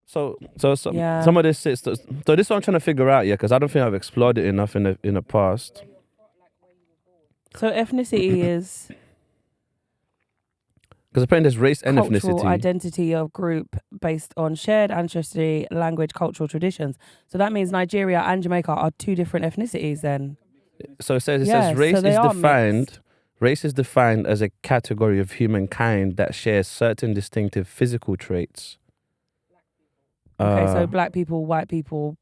Yeah. Some of this sits. So this is what I'm trying to figure out, yeah, because I don't think I've explored it enough in the past. So ethnicity is Because apparently there's race and cultural ethnicity. identity of group based on shared ancestry, language, cultural traditions. So that means Nigeria and Jamaica are two different ethnicities then. So it says Yes, race so they is are defined. mixed. Race is defined as a category of humankind that shares certain distinctive physical traits. Okay, so black people, white people,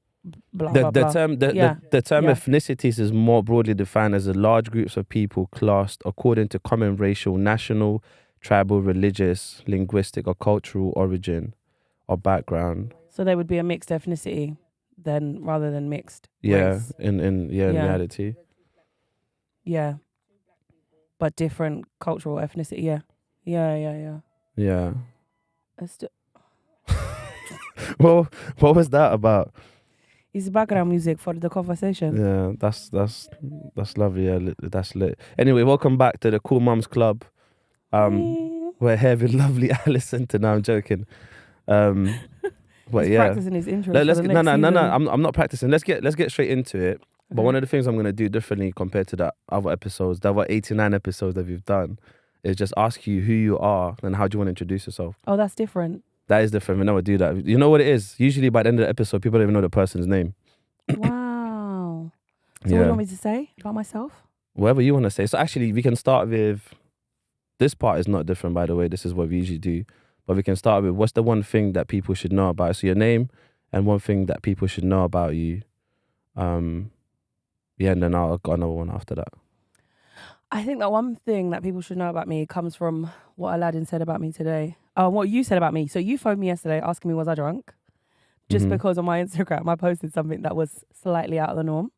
blah, The blah, blah. term Yeah, the term yeah. ethnicities is more broadly defined as a large groups of people classed according to common racial, national, tribal, religious, linguistic, or cultural origin or background. So they would be a mixed ethnicity then rather than mixed Yeah, race. in Yeah. reality. Yeah. But different cultural ethnicity. Yeah. Yeah. Yeah. It's Well, what was that about? It's background music for the conversation. Yeah, that's lovely. Yeah, that's lit. Anyway, welcome back to the Cool Mums Club. We're here with lovely Allyson. No, I'm joking. But He's yeah, practicing his intro. Let's for the no. next season. I'm not practicing. Let's get straight into it. But Okay. one of the things I'm gonna do differently compared to the other episodes, the other 89 episodes that we've done, is just ask you who you are and how do you want to introduce yourself. Oh, that's different. That is different. We never do that. You know what it is? Usually by the end of the episode, people don't even know the person's name. Wow. So what do Yeah. you want me to say about myself? Whatever you want to say. So actually, we can start with, this part is not different, by the way. This is what we usually do. But we can start with, what's the one thing that people should know about? So your name and one thing that people should know about you. Yeah, and then I'll got another one after that. I think that one thing that people should know about me comes from what Aladdin said about me today. What you said about me. So you phoned me yesterday asking me, was I drunk? Just because on my Instagram, I posted something that was slightly out of the norm.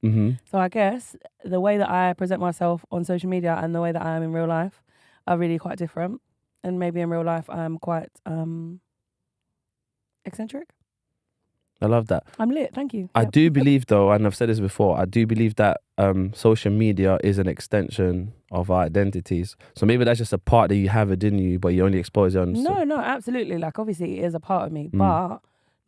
So I guess the way that I present myself on social media and the way that I am in real life are really quite different. And maybe in real life, I'm quite eccentric. I love that. I'm lit. Thank you. I do believe, though, and I've said this before, I do believe that social media is an extension of our identities. So maybe that's just a part that you have within you, but you only expose it on... No, absolutely. Like, obviously, it is a part of me, but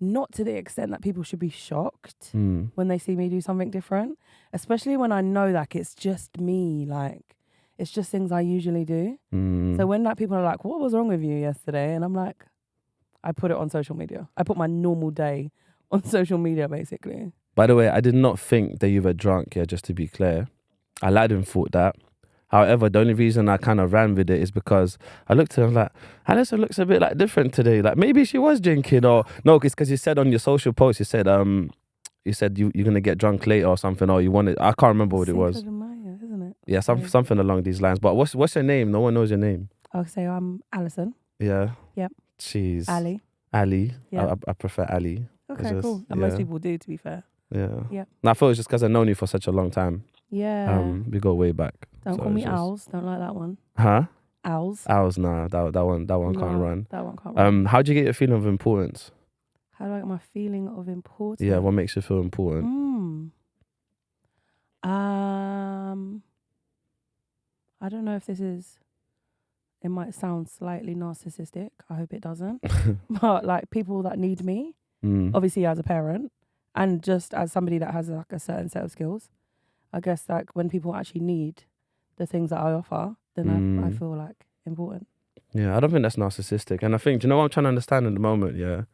not to the extent that people should be shocked when they see me do something different, especially when I know like it's just me, like it's just things I usually do. So when like people are like, what was wrong with you yesterday? And I'm like, I put it on social media. I put my normal day on social media, basically. By the way, I did not think that you were drunk, yeah, just to be clear. Aladdin thought that. However, the only reason I kind of ran with it is because I looked at her and I was like, Allyson looks a bit like different today. Like maybe she was drinking, or no, it's because you said on your social post, you said you're gonna get drunk later or something, or you wanted. I can't remember what it was. Maya, isn't it? Yeah, something along these lines. But what's your name? No one knows your name. I'll say I'm Allyson. Yeah. Yep. Jeez. Ali. Yeah. I prefer Ali. Okay, cool. And most people do, to be fair. Yeah. Yeah. And I thought it was just because I've known you for such a long time. Yeah. We go way back. Don't call me Owls. Don't like that one. Huh? Owls. Owls, nah. That one can't run. That one can't run. How'd you get your feeling of importance? How do I get my feeling of importance? Yeah, what makes you feel important? I don't know if it might sound slightly narcissistic. I hope it doesn't. But like people that need me, obviously as a parent and just as somebody that has like a certain set of skills, I guess like when people actually need the things that I offer, then I feel like important. Yeah, I don't think that's narcissistic. And I think, do you know what I'm trying to understand at the moment? Yeah.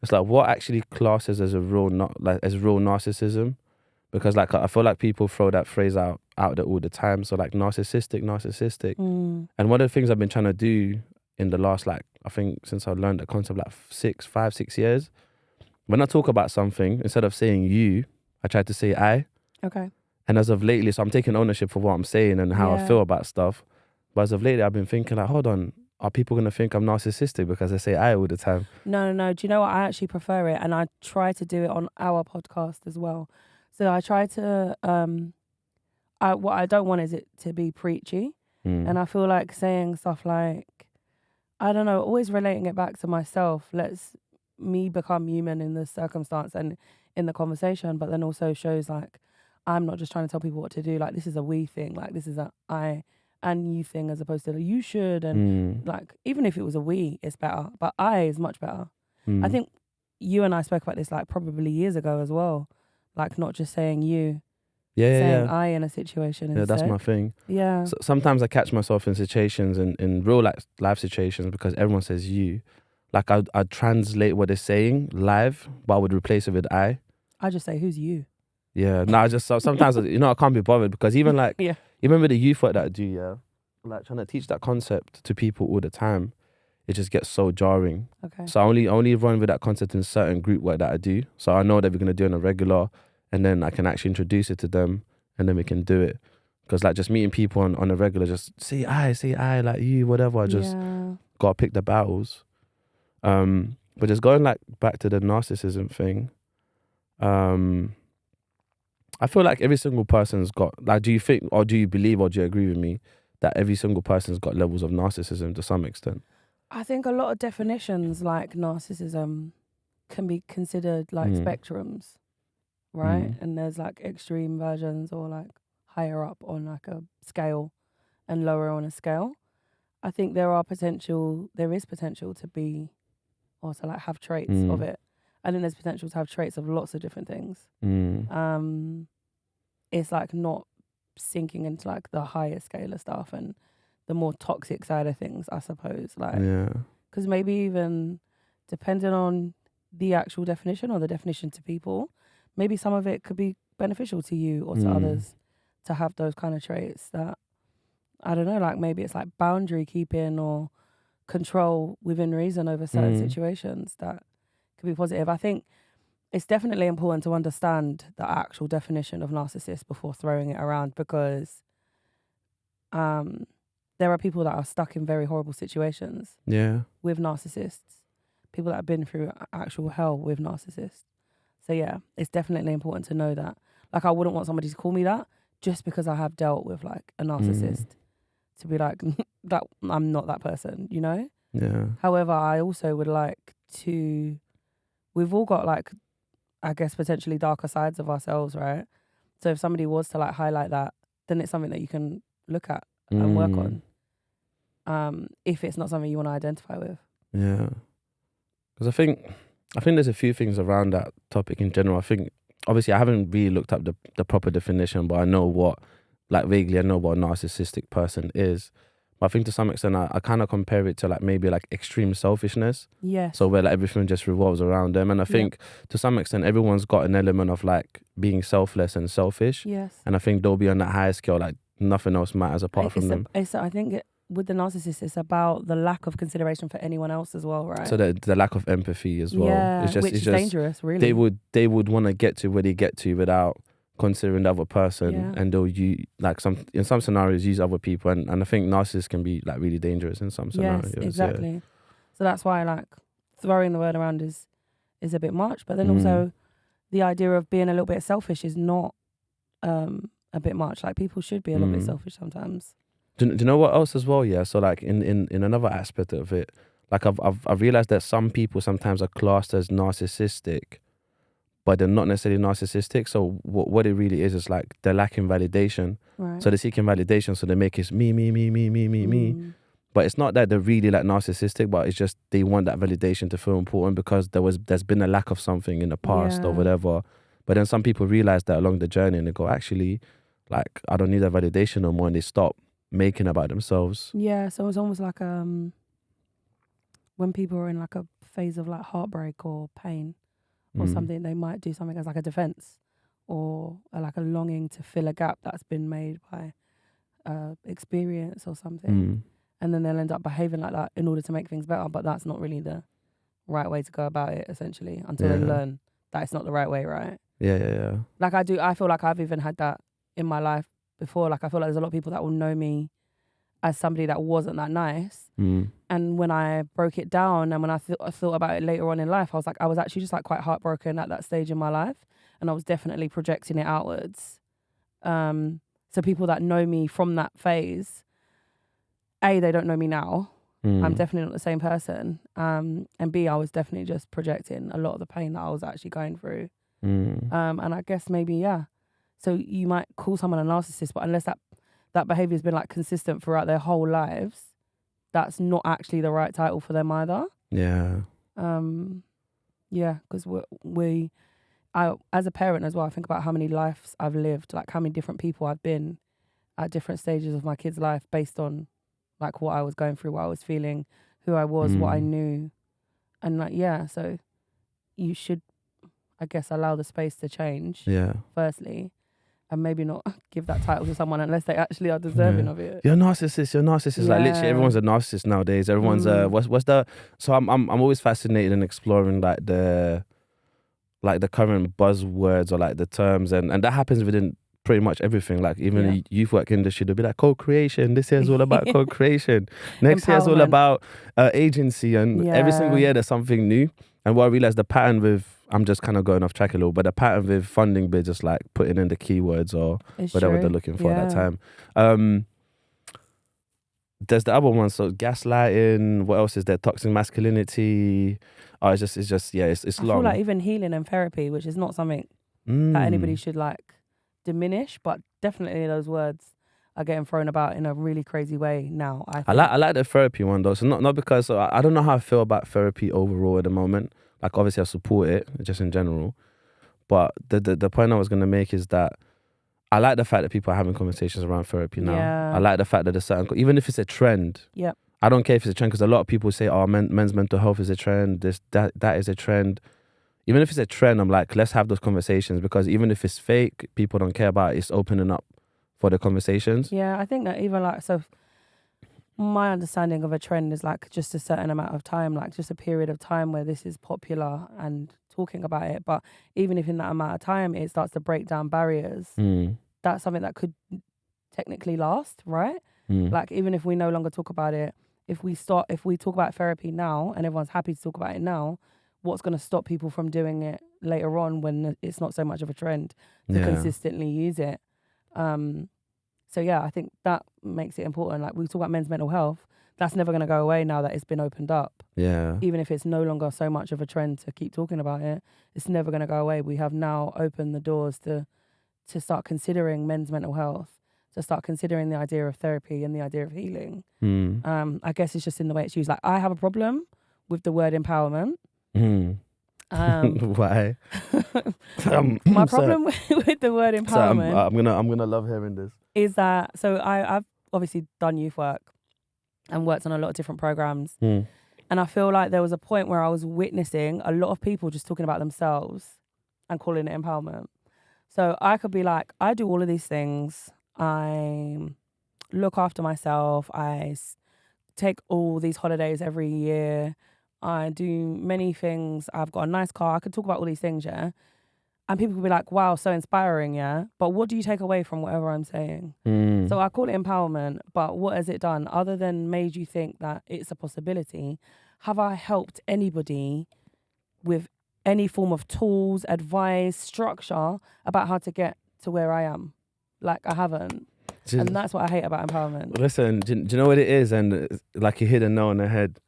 It's like what actually classes as real narcissism? Because like I feel like people throw that phrase out there all the time. So like narcissistic. And one of the things I've been trying to do in the last I think since I learned the concept 5, 6 years, when I talk about something, instead of saying you, I try to say I. Okay. And as of lately, so I'm taking ownership for what I'm saying and how I feel about stuff. But as of lately, I've been thinking like, hold on, are people going to think I'm narcissistic because I say I all the time? No. Do you know what? I actually prefer it. And I try to do it on our podcast as well. So I try to, what I don't want is it to be preachy. And I feel like saying stuff like, I don't know, always relating it back to myself. Lets me become human in this circumstance and in the conversation, but then also shows like, I'm not just trying to tell people what to do. Like this is a we thing. Like this is a I and you thing as opposed to a you should. And like, even if it was a we, it's better. But I is much better. I think you and I spoke about this like probably years ago as well. Like not just saying you, Yeah, saying I in a situation yeah, instead. that's my thing. Yeah. So sometimes I catch myself in situations, in real life situations, because everyone says you. Like I'd translate what they're saying live, but I would replace it with I. I just say, who's you? Yeah, no, I just sometimes I can't be bothered, because even like Yeah. even with the youth work that I do, yeah, like trying to teach that concept to people all the time, it just gets so jarring. Okay. So I only run with that concept in certain group work that I do. So I know that we're gonna do it on a regular, and then I can actually introduce it to them, and then we can do it. Because like just meeting people on a regular, just say I, like you, whatever. I just gotta pick the battles. But just going like back to the narcissism thing, I feel like every single person's got, like, do you think, or do you believe, or do you agree with me that every single person's got levels of narcissism to some extent? I think a lot of definitions like narcissism can be considered like spectrums, right? And there's like extreme versions or like higher up on like a scale and lower on a scale. I think there is potential to be, or to like have traits of it. I think there's potential to have traits of lots of different things. It's like not sinking into like the higher scale of stuff and the more toxic side of things, I suppose. Like, because maybe even depending on the actual definition or the definition to people, maybe some of it could be beneficial to you or to others to have those kind of traits that, I don't know, like maybe it's like boundary keeping or control within reason over certain situations that could be positive. I think it's definitely important to understand the actual definition of narcissist before throwing it around, because there are people that are stuck in very horrible situations with narcissists, people that have been through actual hell with narcissists. So yeah, it's definitely important to know that. Like I wouldn't want somebody to call me that just because I have dealt with like a narcissist to be like that I'm not that person, you know? Yeah. However, I also would like to, we've all got like, I guess potentially darker sides of ourselves, right? So if somebody was to like highlight that, then it's something that you can look at and work on. If it's not something you want to identify with. Yeah. Because I think there's a few things around that topic in general. I think obviously I haven't really looked up the proper definition, but I know what, like vaguely I know what a narcissistic person is. But I think to some extent I kind of compare it to like maybe like extreme selfishness. Yes. So where like everything just revolves around them. And I think to some extent everyone's got an element of like being selfless and selfish. Yes. And I think they'll be on that higher scale, like nothing else matters apart from them. I think with the narcissist, it's about the lack of consideration for anyone else as well, right? So the lack of empathy as well. Yeah, it's just, which is dangerous, really. They would want to get to where they get to without considering the other person, and they'll like in some scenarios use other people, and I think narcissists can be like really dangerous in some scenarios. Yes, exactly. Yeah. So that's why like throwing the word around is a bit much, but then also the idea of being a little bit selfish is not a bit much. Like people should be a little bit selfish sometimes. Do you know what else as well? Yeah, so like in another aspect of it, like I've realized that some people sometimes are classed as narcissistic, but they're not necessarily narcissistic. So what it really is like they're lacking validation. Right. So they're seeking validation, so they make it me. But it's not that they're really like narcissistic, but it's just they want that validation to feel important because there's been a lack of something in the past or whatever. But then some people realize that along the journey and they go, actually, like I don't need that validation no more, and they stop making about themselves. Yeah, so it's almost like when people are in like a phase of like heartbreak or pain or something, they might do something as like a defense or like a longing to fill a gap that's been made by experience or something. And then they'll end up behaving like that in order to make things better, but that's not really the right way to go about it, essentially, until they learn that it's not the right way, right? Yeah. Like I feel like I've even had that in my life before. Like I feel like there's a lot of people that will know me as somebody that wasn't that nice. And when I broke it down and when I thought about it later on in life, I was actually just like quite heartbroken at that stage in my life. And I was definitely projecting it outwards. So people that know me from that phase, A, they don't know me now. I'm definitely not the same person. And B, I was definitely just projecting a lot of the pain that I was actually going through. And I guess maybe, so you might call someone a narcissist, but unless that behavior has been like consistent throughout their whole lives, that's not actually the right title for them either. Yeah. Yeah, because I, as a parent as well, I think about how many lives I've lived, like how many different people I've been at different stages of my kid's life based on like what I was going through, what I was feeling, who I was, what I knew. And like, yeah, so you should, I guess, allow the space to change. Yeah. Firstly, and maybe not give that title to someone unless they actually are deserving of it. You're a narcissist. Like literally, everyone's a narcissist nowadays. Everyone's what's the? So I'm always fascinated in exploring like the current buzzwords or like the terms, and that happens within pretty much everything. Like even the youth work industry, they'll be like co-creation. This year's all about co-creation. Next year's all about agency, and every single year there's something new. And what I realized, the pattern with, I'm just kind of going off track a little, but the pattern with funding bids, just like putting in the keywords or whatever they're looking for at that time. There's the other one, so gaslighting. What else is there? Toxic masculinity. Oh, it's just it's long. I feel like even healing and therapy, which is not something that anybody should like diminish, but definitely those words are getting thrown about in a really crazy way now. I like the therapy one though. So not because, so I don't know how I feel about therapy overall at the moment. Like obviously I support it just in general, but the point I was gonna make is that I like the fact that people are having conversations around therapy now. Yeah. I like the fact that there's certain, even if it's a trend. Yeah. I don't care if it's a trend, because a lot of people say, "Oh, men's mental health is a trend. That is a trend." Even if it's a trend, I'm like, let's have those conversations, because even if it's fake, people don't care about it. It's opening up for the conversations. Yeah, I think that even like, so my understanding of a trend is like just a certain amount of time, like just a period of time where this is popular and talking about it. But even if in that amount of time it starts to break down barriers, that's something that could technically last, right? Like even if we no longer talk about it, if we talk about therapy now and everyone's happy to talk about it now, what's going to stop people from doing it later on when it's not so much of a trend to consistently use it? So yeah, I think that makes it important. Like we talk about men's mental health, that's never going to go away now that it's been opened up. Yeah. Even if it's no longer so much of a trend to keep talking about it, it's never going to go away. We have now opened the doors to start considering men's mental health, to start considering the idea of therapy and the idea of healing. I guess it's just in the way it's used. Like I have a problem with the word empowerment. Why? My problem with the word empowerment. So I'm gonna love hearing this. Is that so? I've obviously done youth work and worked on a lot of different programs, and I feel like there was a point where I was witnessing a lot of people just talking about themselves and calling it empowerment. So I could be like, I do all of these things. I look after myself. I take all these holidays every year. I do many things. I've got a nice car. I could talk about all these things, yeah. And people could be like, wow, so inspiring, yeah. But what do you take away from whatever I'm saying? So I call it empowerment, but what has it done? Other than made you think that it's a possibility, have I helped anybody with any form of tools, advice, structure about how to get to where I am? Like, I haven't. And that's what I hate about empowerment. Listen, do you know what it is? And like you hit a nail on the head.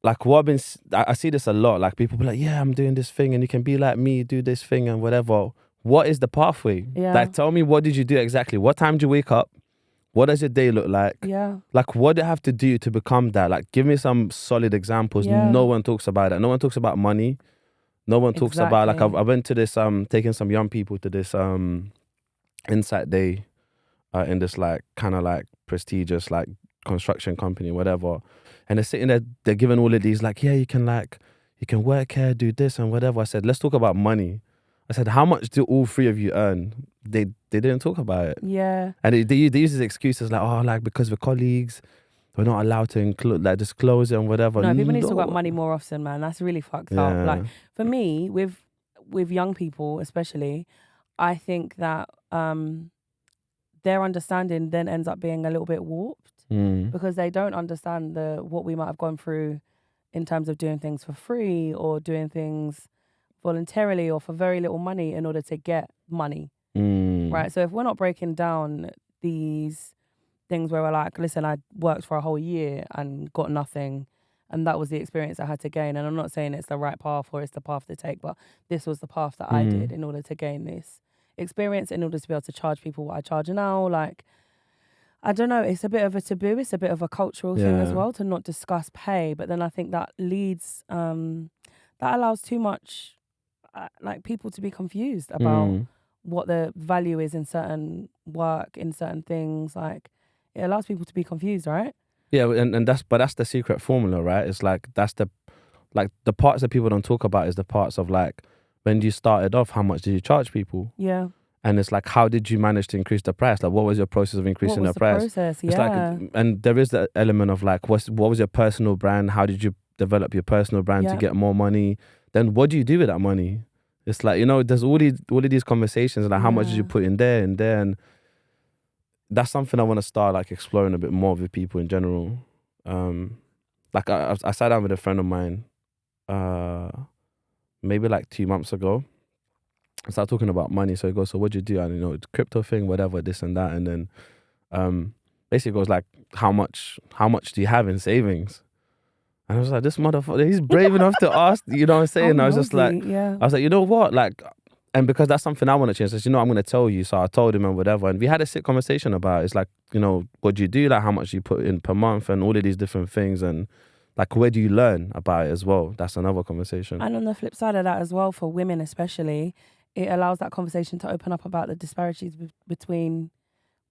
Like I see this a lot. Like people be like, yeah, I'm doing this thing and you can be like me, do this thing and whatever. What is the pathway? Yeah. Like tell me, what did you do exactly? What time do you wake up? What does your day look like? Yeah. Like what do you have to do to become that? Like give me some solid examples. Yeah. No one talks about that. No one talks about money. No one talks about, like I went to this, taking some young people to this insight day in this like kind of like prestigious like construction company, whatever. And they're sitting there, they're giving all of these like, yeah, you can work here, do this and whatever. I said, let's talk about money. I said, how much do all three of you earn? They didn't talk about it. Yeah. And they use these excuses like, oh, like because we're colleagues, we're not allowed to disclose it and whatever. No, people need to talk about money more often, man. That's really fucked up. Like for me, with young people especially, I think that their understanding then ends up being a little bit warped. Because they don't understand what we might have gone through in terms of doing things for free or doing things voluntarily or for very little money in order to get money. Right? So if we're not breaking down these things where we're like, listen, I worked for a whole year and got nothing, and that was the experience I had to gain. And I'm not saying it's the right path or it's the path to take, but this was the path that I did in order to gain this experience, in order to be able to charge people what I charge now. Like, I don't know, it's a bit of a taboo, it's a bit of a cultural thing as well to not discuss pay. But then I think that leads that allows too much, like people to be confused about what the value is in certain work, in certain things. Like it allows people to be confused, right? Yeah, and that's the secret formula, right? It's like the parts that people don't talk about is the parts of like when you started off, how much did you charge people? Yeah. And it's like, how did you manage to increase the price? Like, what was your process of increasing the price? Process? It's Yeah. like, and there is the element of like, what was your personal brand? How did you develop your personal brand to get more money? Then what do you do with that money? It's like, there's all of these conversations, like how much did you put in there and there, and that's something I want to start like exploring a bit more with people in general. Like I sat down with a friend of mine, maybe like 2 months ago. I started talking about money. So he goes, so what'd you do? And it's crypto thing, whatever, this and that. And then basically goes like, how much do you have in savings? And I was like, this motherfucker, he's brave enough to ask, you know what I'm saying? I was just like, I was like, you know what? Like, and because that's something I want to change. I said, I'm going to tell you. So I told him and whatever. And we had a sick conversation about it. It's like, what do you do? Like how much you put in per month and all of these different things. And like, where do you learn about it as well? That's another conversation. And on the flip side of that as well, for women especially, it allows that conversation to open up about the disparities between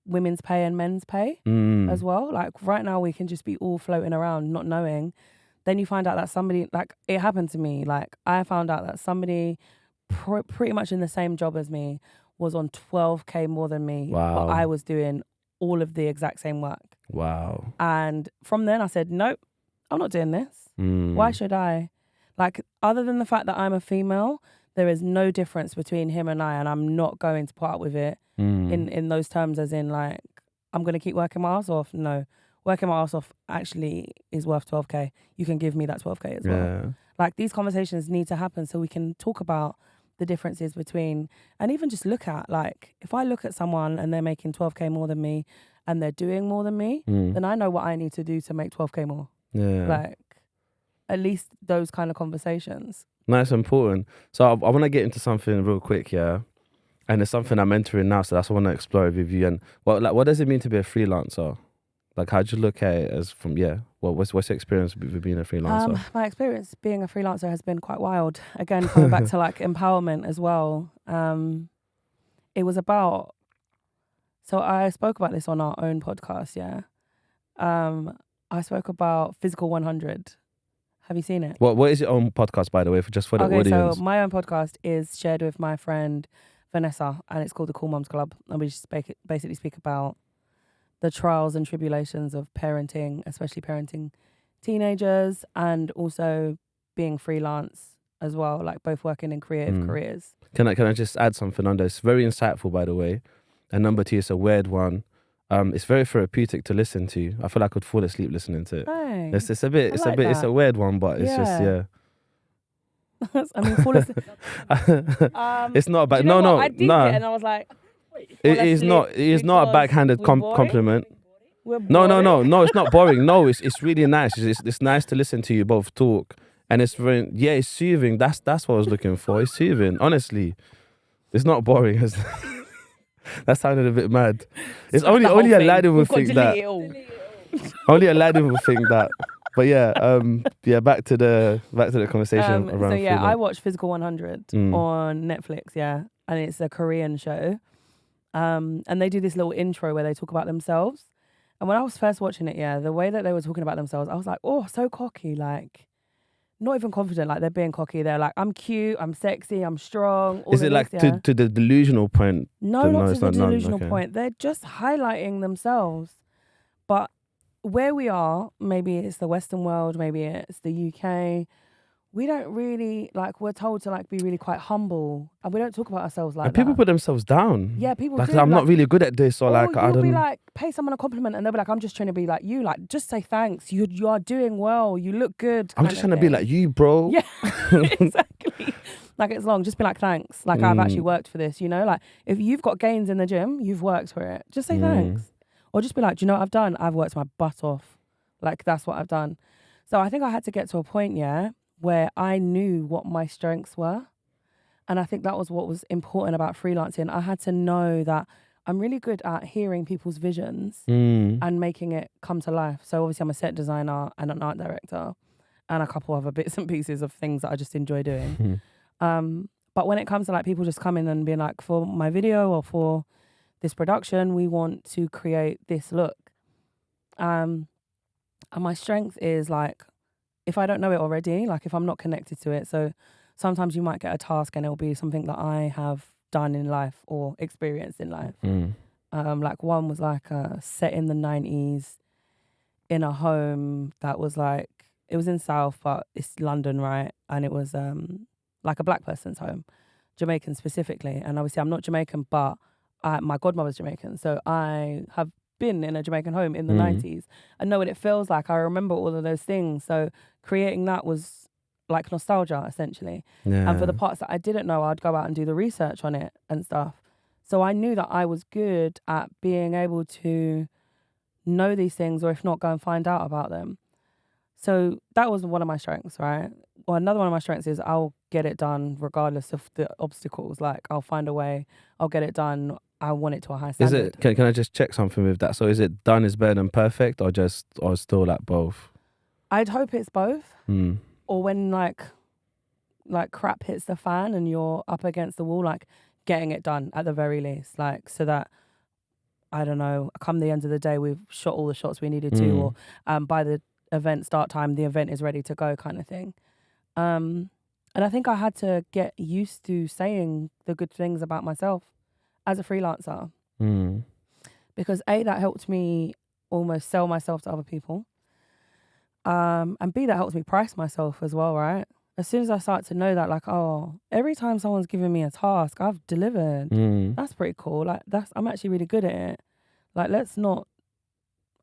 women's pay and men's pay as well. Like right now we can just be all floating around not knowing. Then you find out that somebody, like it happened to me, like I found out that somebody pretty much in the same job as me was on 12k more than me. Wow. But I was doing all of the exact same work. Wow. And from then I said, nope, I'm not doing this. Why should I? Like other than the fact that I'm a female, there is no difference between him and I'm not going to put up with it in those terms, as in like, I'm going to keep working my ass off. No, working my ass off actually is worth 12k. You can give me that 12k as well. Like these conversations need to happen so we can talk about the differences between, and even just look at like, if I look at someone and they're making 12k more than me and they're doing more than me, then I know what I need to do to make 12k more. Yeah. Like at least those kind of conversations. That's important. So I want to get into something real quick, yeah. And it's something I'm entering now, so that's what I want to explore with you. And what does it mean to be a freelancer? Like, how do you look at it as from, what's your experience with being a freelancer? My experience being a freelancer has been quite wild. Again, coming back to like empowerment as well. It was about, so I spoke about this on our own podcast, yeah. I spoke about Physical 100. Have you seen it? What is your own podcast, by the way, for the audience? So my own podcast is shared with my friend Vanessa, and it's called the Cool Mums Club. And we just basically speak about the trials and tribulations of parenting, especially parenting teenagers, and also being freelance as well, like both working in creative careers. Can I just add something on there? It's very insightful, by the way. And number 2, it's a weird one. It's very therapeutic to listen to. I feel like I could fall asleep listening to it. Thanks. It's a weird one, but it's just, yeah. I mean, fall asleep. It's not bad. No. I did it and I was like, it is not a backhanded compliment. No, it's not boring. No, it's really nice. It's nice to listen to you both talk. And it's very, it's soothing. That's what I was looking for. It's soothing. Honestly, it's not boring. That sounded a bit mad. It's only Aladdin would think that. Only Aladdin would think that. But back to the conversation around. So yeah, I watched Physical 100 on Netflix. Yeah, and it's a Korean show. And they do this little intro where they talk about themselves. And when I was first watching it, the way that they were talking about themselves, I was like, oh, so cocky, like. Not even confident, like they're being cocky. They're like, I'm cute, I'm sexy, I'm strong. Is it like to the delusional point? No, not to the delusional point. They're just highlighting themselves. But where we are, maybe it's the Western world, maybe it's the UK, we don't really, like, we're told to like be really quite humble. And we don't talk about ourselves like that. People put themselves down. Yeah, people like, do. I'm not really good at this, or like, I don't... You'll be like, pay someone a compliment and they'll be like, I'm just trying to be like you. Like, just say thanks. You are doing well. You look good. I'm just trying to be like you, bro. Yeah, exactly. Like, it's long. Just be like, thanks. Like, I've actually worked for this, Like, if you've got gains in the gym, you've worked for it. Just say thanks. Or just be like, do you know what I've done? I've worked my butt off. Like, that's what I've done. So I think I had to get to a point, where I knew what my strengths were. And I think that was what was important about freelancing. I had to know that I'm really good at hearing people's visions and making it come to life. So obviously I'm a set designer and an art director. and a couple other bits and pieces of things that I just enjoy doing. But when it comes to like people just coming and being like, for my video or for this production, we want to create this look. And my strength is like, if I don't know it already, like if I'm not connected to it. So sometimes you might get a task and it'll be something that I have done in life or experienced in life. Like one was like set in the 90s in a home that was like, it was in South, but it's London, right? And it was like a black person's home, Jamaican specifically. And obviously I'm not Jamaican, but my godmother's Jamaican. So I have been in a Jamaican home in the 90s. I know what it feels like. I remember all of those things. So creating that was like nostalgia, essentially. And for the parts that I didn't know, I'd go out and do the research on it and stuff. So I knew that I was good at being able to know these things, or if not, go and find out about them. So that was one of my strengths, right? Well, another one of my strengths is I'll get it done regardless of the obstacles. Like I'll find a way, I'll get it done. I want it to a high standard. Can I just check something with that? So is it done is better than perfect, or still like both? I'd hope it's both. Or when like crap hits the fan and you're up against the wall, like getting it done at the very least, like so that, I don't know, come the end of the day, we've shot all the shots we needed to, or by the event start time, the event is ready to go, kind of thing. And I think I had to get used to saying the good things about myself as a freelancer. Because A, that helped me almost sell myself to other people. And B, that helps me price myself as well, right? As soon as I start to know that, like, oh, every time someone's giving me a task, I've delivered. That's pretty cool. Like, I'm actually really good at it. Like, let's not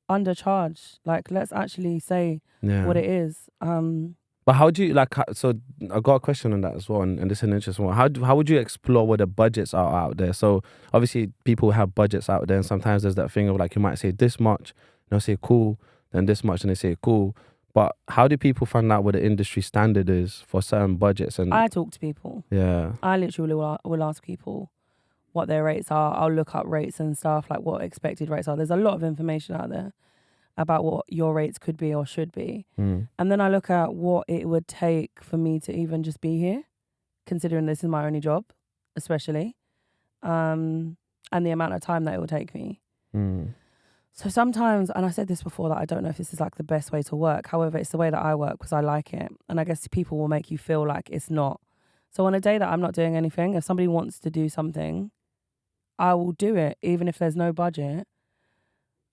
undercharge. Like, let's actually say what it is. But how do you, like, so I got a question on that as well, and this is an interesting one. How would you explore what the budgets are out there? So obviously people have budgets out there, and sometimes there's that thing of like, you might say this much, and they'll say cool, then this much, and they say cool. But how do people find out what the industry standard is for certain budgets? And I talk to people. Yeah. I literally will ask people what their rates are. I'll look up rates and stuff, like what expected rates are. There's a lot of information out there about what your rates could be or should be. And then I look at what it would take for me to even just be here, considering this is my only job, especially, and the amount of time that it will take me. So sometimes, and I said this before, that I don't know if this is like the best way to work. However, it's the way that I work because I like it. And I guess people will make you feel like it's not. So on a day that I'm not doing anything, if somebody wants to do something, I will do it, even if there's no budget,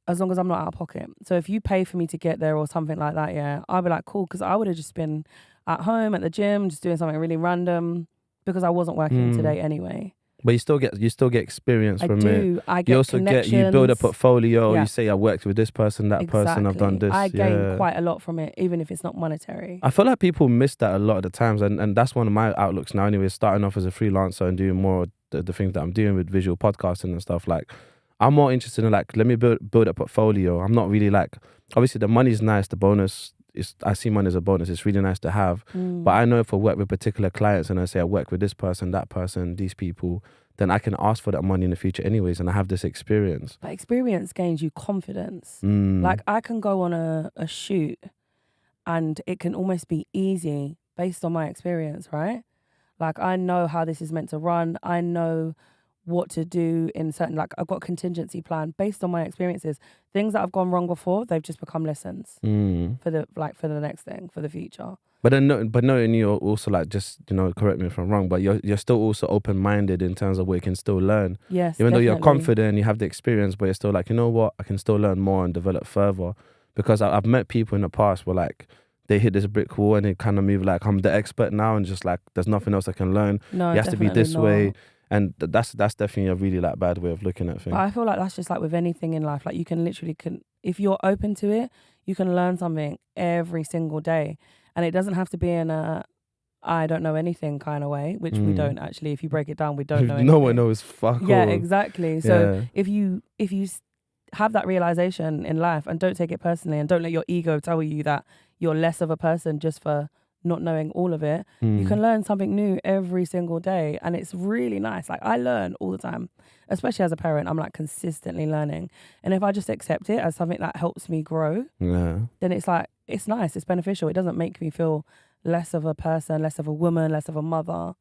as long as I'm not out of pocket. So if you pay for me to get there or something like that, yeah, I'll be like, cool, because I would have just been at home, at the gym, just doing something really random because I wasn't working today anyway. But you still get experience from it. I get you also you build a portfolio. You say I worked with this person, that person, I've done this. I gain quite a lot from it, even if it's not monetary. I feel like people miss that a lot of the times, and that's one of my outlooks now anyway, starting off as a freelancer and doing more of the things that I'm doing with visual podcasting and stuff. Like, I'm more interested in like, let me build a portfolio. I'm not really like, obviously the money's nice, the bonus is, I see money as a bonus. It's really nice to have. But I know if I work with particular clients and I say I work with this person, that person, these people, then I can ask for that money in the future anyways, and I have this experience. But experience gains you confidence. Like, I can go on a shoot and it can almost be easy based on my experience, right? Like, I know how this is meant to run. I know what to do in certain, like, I've got a contingency plan based on my experiences. Things that have gone wrong before, they've just become lessons for the next thing, for the future. But knowing you're also like, just, you know, correct me if I'm wrong, but you're still also open-minded in terms of where you can still learn. Yes, even definitely. though you're confident, you have the experience, but you're still like, you know what, I can still learn more and develop further. Because I've met people in the past where like they hit this brick wall and they kind of move like, I'm the expert now, and just like there's nothing else I can learn. No, you have to be this way. And that's definitely a really like bad way of looking at things. But I feel like that's just like with anything in life. Like, you can literally, if you're open to it, you can learn something every single day. And it doesn't have to be in a I don't know anything kind of way, which we don't actually. If you break it down, we don't know anything. No one knows fuck all. Yeah, exactly. So if you have that realization in life and don't take it personally and don't let your ego tell you that you're less of a person just for not knowing all of it. You can learn something new every single day, and it's really nice. Like, I learn all the time, especially as a parent. I'm like consistently learning, and if I just accept it as something that helps me grow, then it's like, it's nice, it's beneficial. It doesn't make me feel less of a person, less of a woman, less of a mother,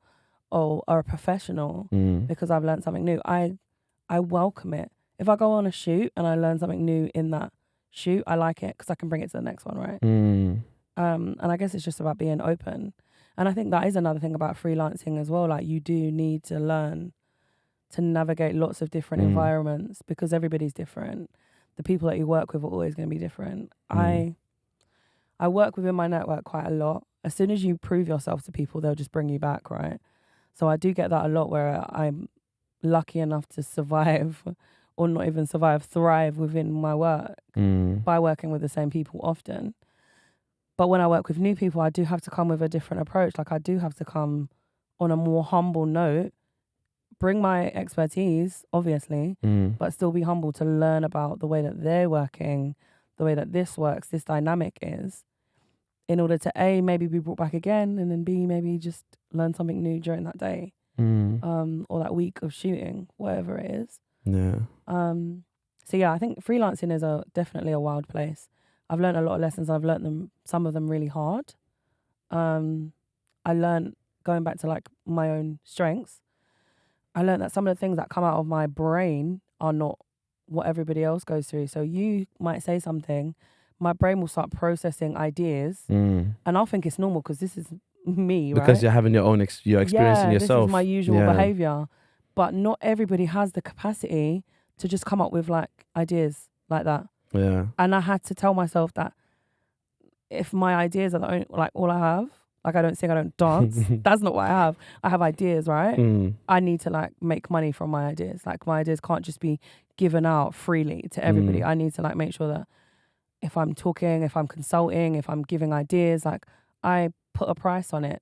or a professional because I've learned something new. I welcome it. If I go on a shoot and I learn something new in that shoot, I like it because I can bring it to the next one, right? And I guess it's just about being open. And I think that is another thing about freelancing as well. Like, you do need to learn to navigate lots of different environments because everybody's different. The people that you work with are always going to be different. I work within my network quite a lot. As soon as you prove yourself to people, they'll just bring you back, right? So I do get that a lot, where I'm lucky enough to survive, or not even survive, thrive within my work by working with the same people often. But when I work with new people, I do have to come with a different approach. Like, I do have to come on a more humble note, bring my expertise, obviously, but still be humble to learn about the way that they're working, the way that this works, this dynamic is, in order to A, maybe be brought back again, and then B, maybe just learn something new during that day, or that week of shooting, whatever it is. Yeah. So yeah, I think freelancing is definitely a wild place. I've learned a lot of lessons. I've learned some of them really hard. I learned, going back to like my own strengths, I learned that some of the things that come out of my brain are not what everybody else goes through. So you might say something, my brain will start processing ideas, and I'll think it's normal because this is me, right? Because you're having your own you're experiencing yourself. This is my usual behavior. But not everybody has the capacity to just come up with like ideas like that. Yeah. And I had to tell myself that if my ideas are the only, like, all I have, like, I don't sing, I don't dance, that's not what I have. I have ideas, right? I need to like make money from my ideas. Like, my ideas can't just be given out freely to everybody. I need to like make sure that if I'm talking, if I'm consulting, if I'm giving ideas, like, I put a price on it,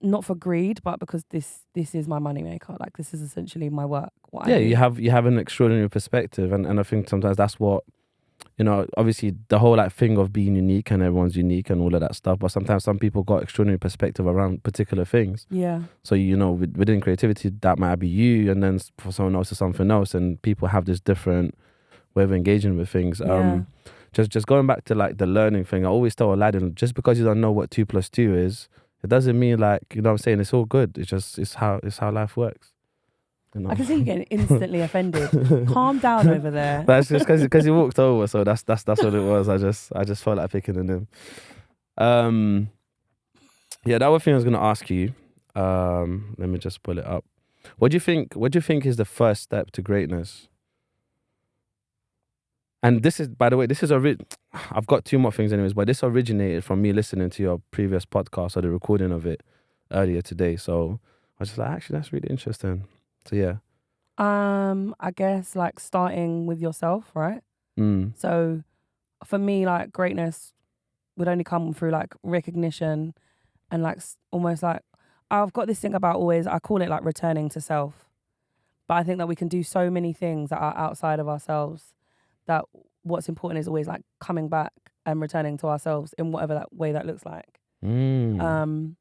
not for greed, but because this is my moneymaker. Like, this is essentially my work. You have an extraordinary perspective, and I think sometimes that's what, you know, obviously the whole like thing of being unique, and everyone's unique and all of that stuff, but sometimes some people got extraordinary perspective around particular things. Yeah. So, you know, within creativity, that might be you, and then for someone else is something else, and people have this different way of engaging with things. Just going back to like the learning thing, I always tell Aladdin, just because you don't know what 2 + 2 is, it doesn't mean like, you know what I'm saying, it's all good. It's how life works. You know? I can see you getting instantly offended. Calm down over there. That's just because he walked over, so that's what it was. I just felt like picking on him. The other thing I was gonna ask you, let me just pull it up. What do you think is the first step to greatness? And this is, by the way, I've got 2 more things anyways, but this originated from me listening to your previous podcast or the recording of it earlier today. So I was just like, actually, that's really interesting. So yeah. I guess like starting with yourself, right? So for me, like, greatness would only come through like recognition and like almost like, I've got this thing about always, I call it like returning to self. But I think that we can do so many things that are outside of ourselves, that what's important is always like coming back and returning to ourselves in whatever that way that looks like. And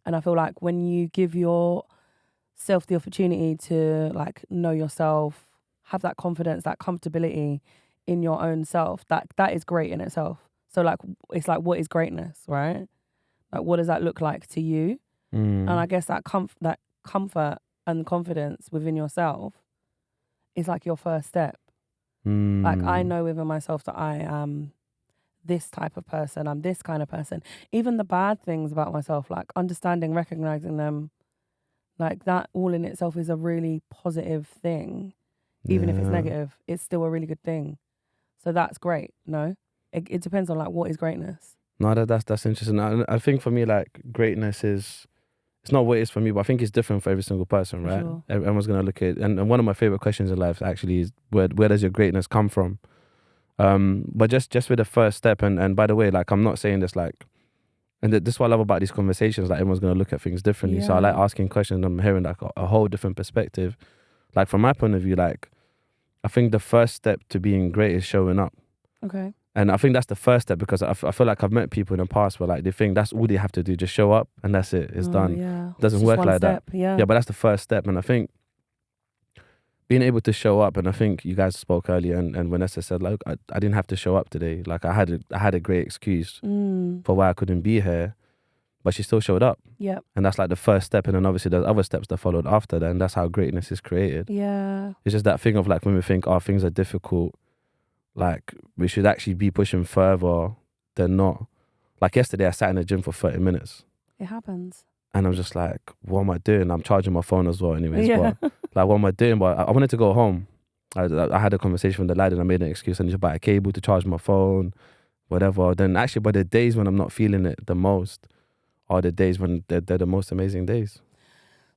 I feel like when you give yourself the opportunity to like know yourself, have that confidence, that comfortability in your own self, that is great in itself. So like, it's like, what is greatness, right? Like, what does that look like to you? And I guess that comfort and confidence within yourself is like your first step. Like, I know within myself that I am this type of person, I'm this kind of person. Even the bad things about myself, like understanding, recognizing them, like that all in itself is a really positive thing. Even if it's negative, it's still a really good thing. So that's great, no? It depends on like, what is greatness? No, that's interesting. I think for me, like, greatness is, it's not what it is for me, but I think it's different for every single person, right? Sure. Everyone's going to look at it. And one of my favorite questions in life actually is, where does your greatness come from? But just with the first step, and by the way, like, I'm not saying this like, and this is what I love about these conversations, like, everyone's going to look at things differently. So I like asking questions, and I'm hearing like a whole different perspective. Like, from my point of view, like, I think the first step to being great is showing up. Okay. And I think that's the first step, because I feel like I've met people in the past where like they think that's all they have to do, just show up and that's it, it's done. Yeah. It doesn't work like that. Yeah, but that's the first step. And I think being able to show up, and I think you guys spoke earlier, and Vanessa said, like, I didn't have to show up today. Like I had a great excuse for why I couldn't be here, but she still showed up. Yeah. And that's like the first step. And then obviously there's other steps that followed after that, and that's how greatness is created. Yeah. It's just that thing of like when we think, oh, things are difficult, like we should actually be pushing further than not. Like yesterday I sat in the gym for 30 minutes. It happens. And I'm just like, what am I doing? I'm charging my phone as well anyways. Yeah. But like, what am I doing? But I wanted to go home. I had a conversation with the lad and I made an excuse. I need to buy a cable to charge my phone, whatever. Then actually, by the days when I'm not feeling it the most are the days when they're the most amazing days.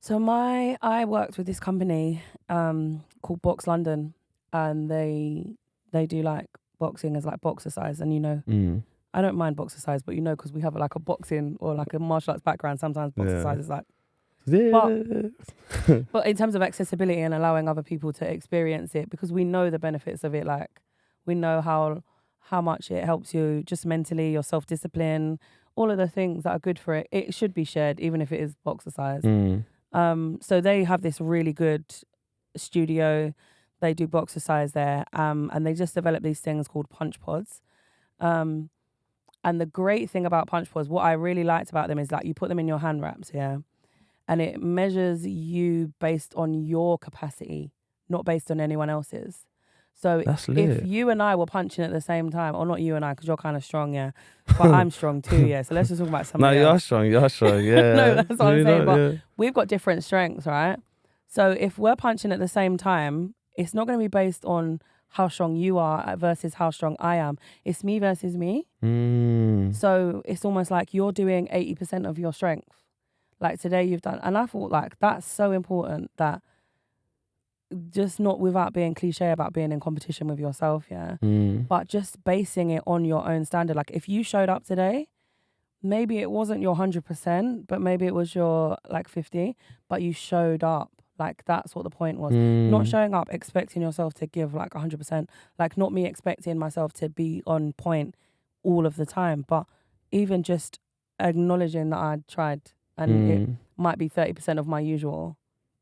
So I worked with this company called Box London, and they do like boxing as like Boxersize, and you know, I don't mind Boxersize, but you know, because we have like a boxing or like a martial arts background, sometimes Boxersize is like. But in terms of accessibility and allowing other people to experience it, because we know the benefits of it, like we know how much it helps you just mentally, your self-discipline, all of the things that are good for it. It should be shared, even if it is Boxersize. So they have this really good studio. They do Boxersize there, and they just developed these things called punch pods. And the great thing about punch pods, what I really liked about them is like you put them in your hand wraps, yeah, and it measures you based on your capacity, not based on anyone else's. So if you and I were punching at the same time, or not you and I, because you're kind of strong, yeah, but I'm strong too, yeah. So let's just talk about something else. No, you're strong, yeah. No, that's what I'm saying. But we've got different strengths, right? So if we're punching at the same time, it's not going to be based on how strong you are versus how strong I am. It's me versus me. So it's almost like you're doing 80% of your strength. Like today you've done, and I thought like that's so important, that just not without being cliche about being in competition with yourself, yeah, but just basing it on your own standard. Like if you showed up today, maybe it wasn't your 100%, but maybe it was your like 50, but you showed up. Like that's what the point was. Not showing up expecting yourself to give like 100%. Like not me expecting myself to be on point all of the time, but even just acknowledging that I tried, and it might be 30% of my usual,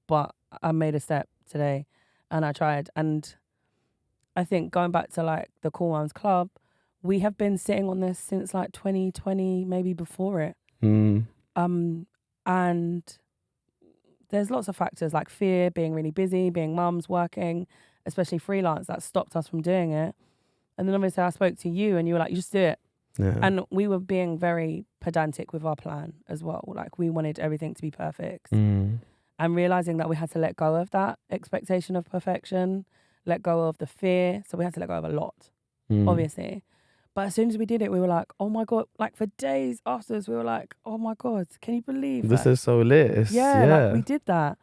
but I made a step today and I tried. And I think going back to like the Cool Ones Club, we have been sitting on this since like 2020, maybe before it. And there's lots of factors like fear, being really busy, being mums, working, especially freelance, that stopped us from doing it. And then obviously I spoke to you and you were like, you just do it. Yeah. And we were being very pedantic with our plan as well. Like we wanted everything to be perfect. And realizing that we had to let go of that expectation of perfection, let go of the fear. So we had to let go of a lot, obviously. But as soon as we did it, we were like, oh my God, like for days afterwards, we were like, oh my God, can you believe this is so lit. Like we did that.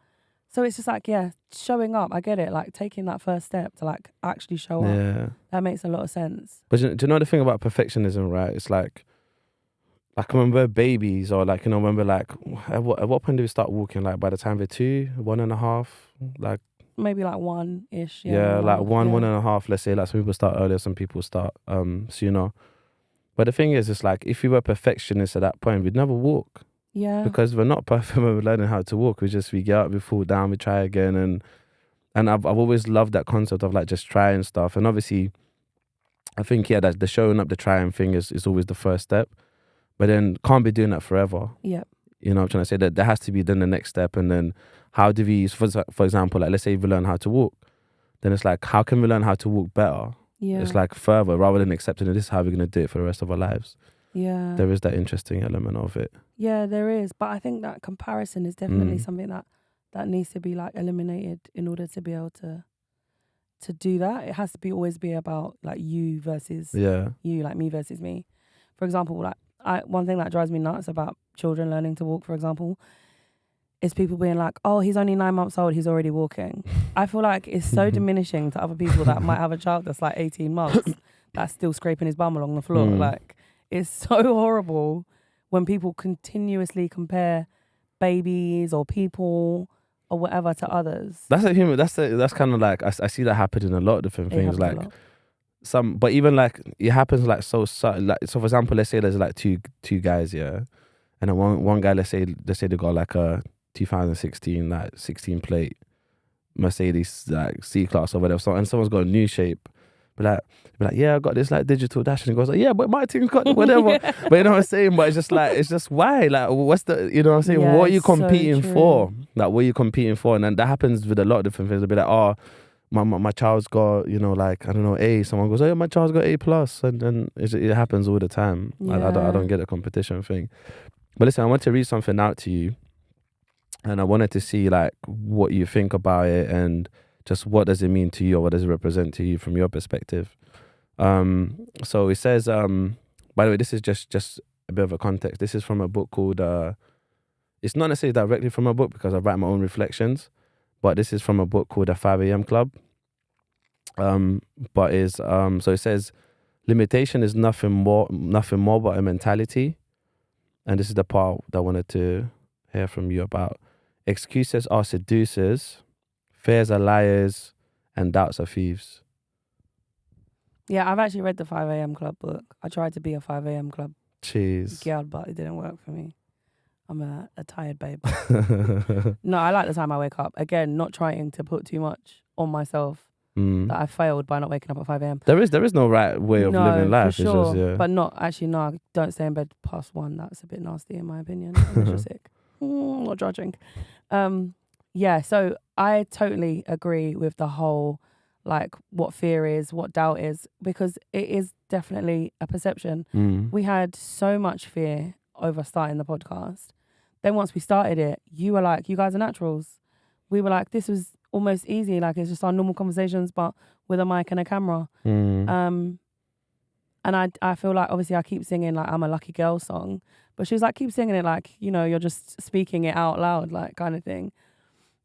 So it's just like, yeah, showing up. I get it. Like taking that first step to like actually show up. Yeah. That makes a lot of sense. But do you know the thing about perfectionism, right? It's like when we're babies, or like, you know, when we're like, at what point do we start walking? Like by the time we're 2, 1.5, like. Maybe like 1-ish. Yeah, like 1.5, let's say. Like some people start earlier, some people start sooner. But the thing is, it's like if we were perfectionists at that point, we'd never walk. Yeah. Because we're not perfect when we're learning how to walk. We get up, we fall down, we try again. And I've always loved that concept of like just trying stuff. And obviously, I think, yeah, that the showing up, the trying thing is always the first step. But then can't be doing that forever. Yeah. You know what I'm trying to say? That there has to be then the next step. And then how do we, for example, like let's say we learn how to walk. Then it's like, how can we learn how to walk better? Yeah. It's like further, rather than accepting that this is how we're going to do it for the rest of our lives. Yeah. There is that interesting element of it. Yeah, there is. But I think that comparison is definitely something that needs to be like eliminated in order to be able to do that. It has to always be about like you versus you, like me versus me. For example, like one thing that drives me nuts about children learning to walk, for example, is people being like, oh, he's only 9 months old, he's already walking. I feel like it's so diminishing to other people that might have a child that's like 18 months that's still scraping his bum along the floor. Like, it's so horrible when people continuously compare babies or people or whatever to others. That's kind of like, I see that happen in a lot of different things. Like, but even like it happens like so subtle. Like, so for example, let's say there's like two guys, yeah, and then one guy, let's say they got like a 2016 like 16 plate Mercedes like C class or whatever, so, and someone's got a new shape. Be like, yeah, I got this like digital dash, and he goes like, yeah, but my thing's got whatever. Yeah. But you know what I'm saying? But it's just why? Like, what's the, you know what I'm saying? Yeah, what are you it's so competing true. for? Like, what are you competing for? And then that happens with a lot of different things. They'll be like, oh, my child's got, you know, like, I don't know, A. Someone goes, oh, yeah, my child's got A plus, and then it happens all the time. I don't get the competition thing. But listen, I want to read something out to you, and I wanted to see like what you think about it, and just what does it mean to you, or what does it represent to you from your perspective. So it says, by the way, this is just a bit of a context. This is from a book called, it's not necessarily directly from a book because I write my own reflections, but this is from a book called The 5 a.m. Club. But is so it says, limitation is nothing more but a mentality. And this is the part that I wanted to hear from you about. Excuses are seducers, fears are liars, and doubts are thieves. Yeah, I've actually read the 5 a.m. Club book. I tried to be a 5 a.m. Club girl, but it didn't work for me. I'm a tired babe. No, I like the time I wake up. Again, not trying to put too much on myself that I failed by not waking up at 5 a.m. There is no right way of living life. For sure. It's just, yeah. But no, don't stay in bed past 1. That's a bit nasty in my opinion. Unless you're sick. Not judging. Yeah, so I totally agree with the whole, like, what fear is, what doubt is, because it is definitely a perception. We had so much fear over starting the podcast. Then once we started it, you were like, you guys are naturals. We were like, this was almost easy. Like, it's just our normal conversations, but with a mic and a camera. And I feel like, obviously, I keep singing, like, I'm a lucky girl song. But she was like, keep singing it like, you know, you're just speaking it out loud, like, kind of thing.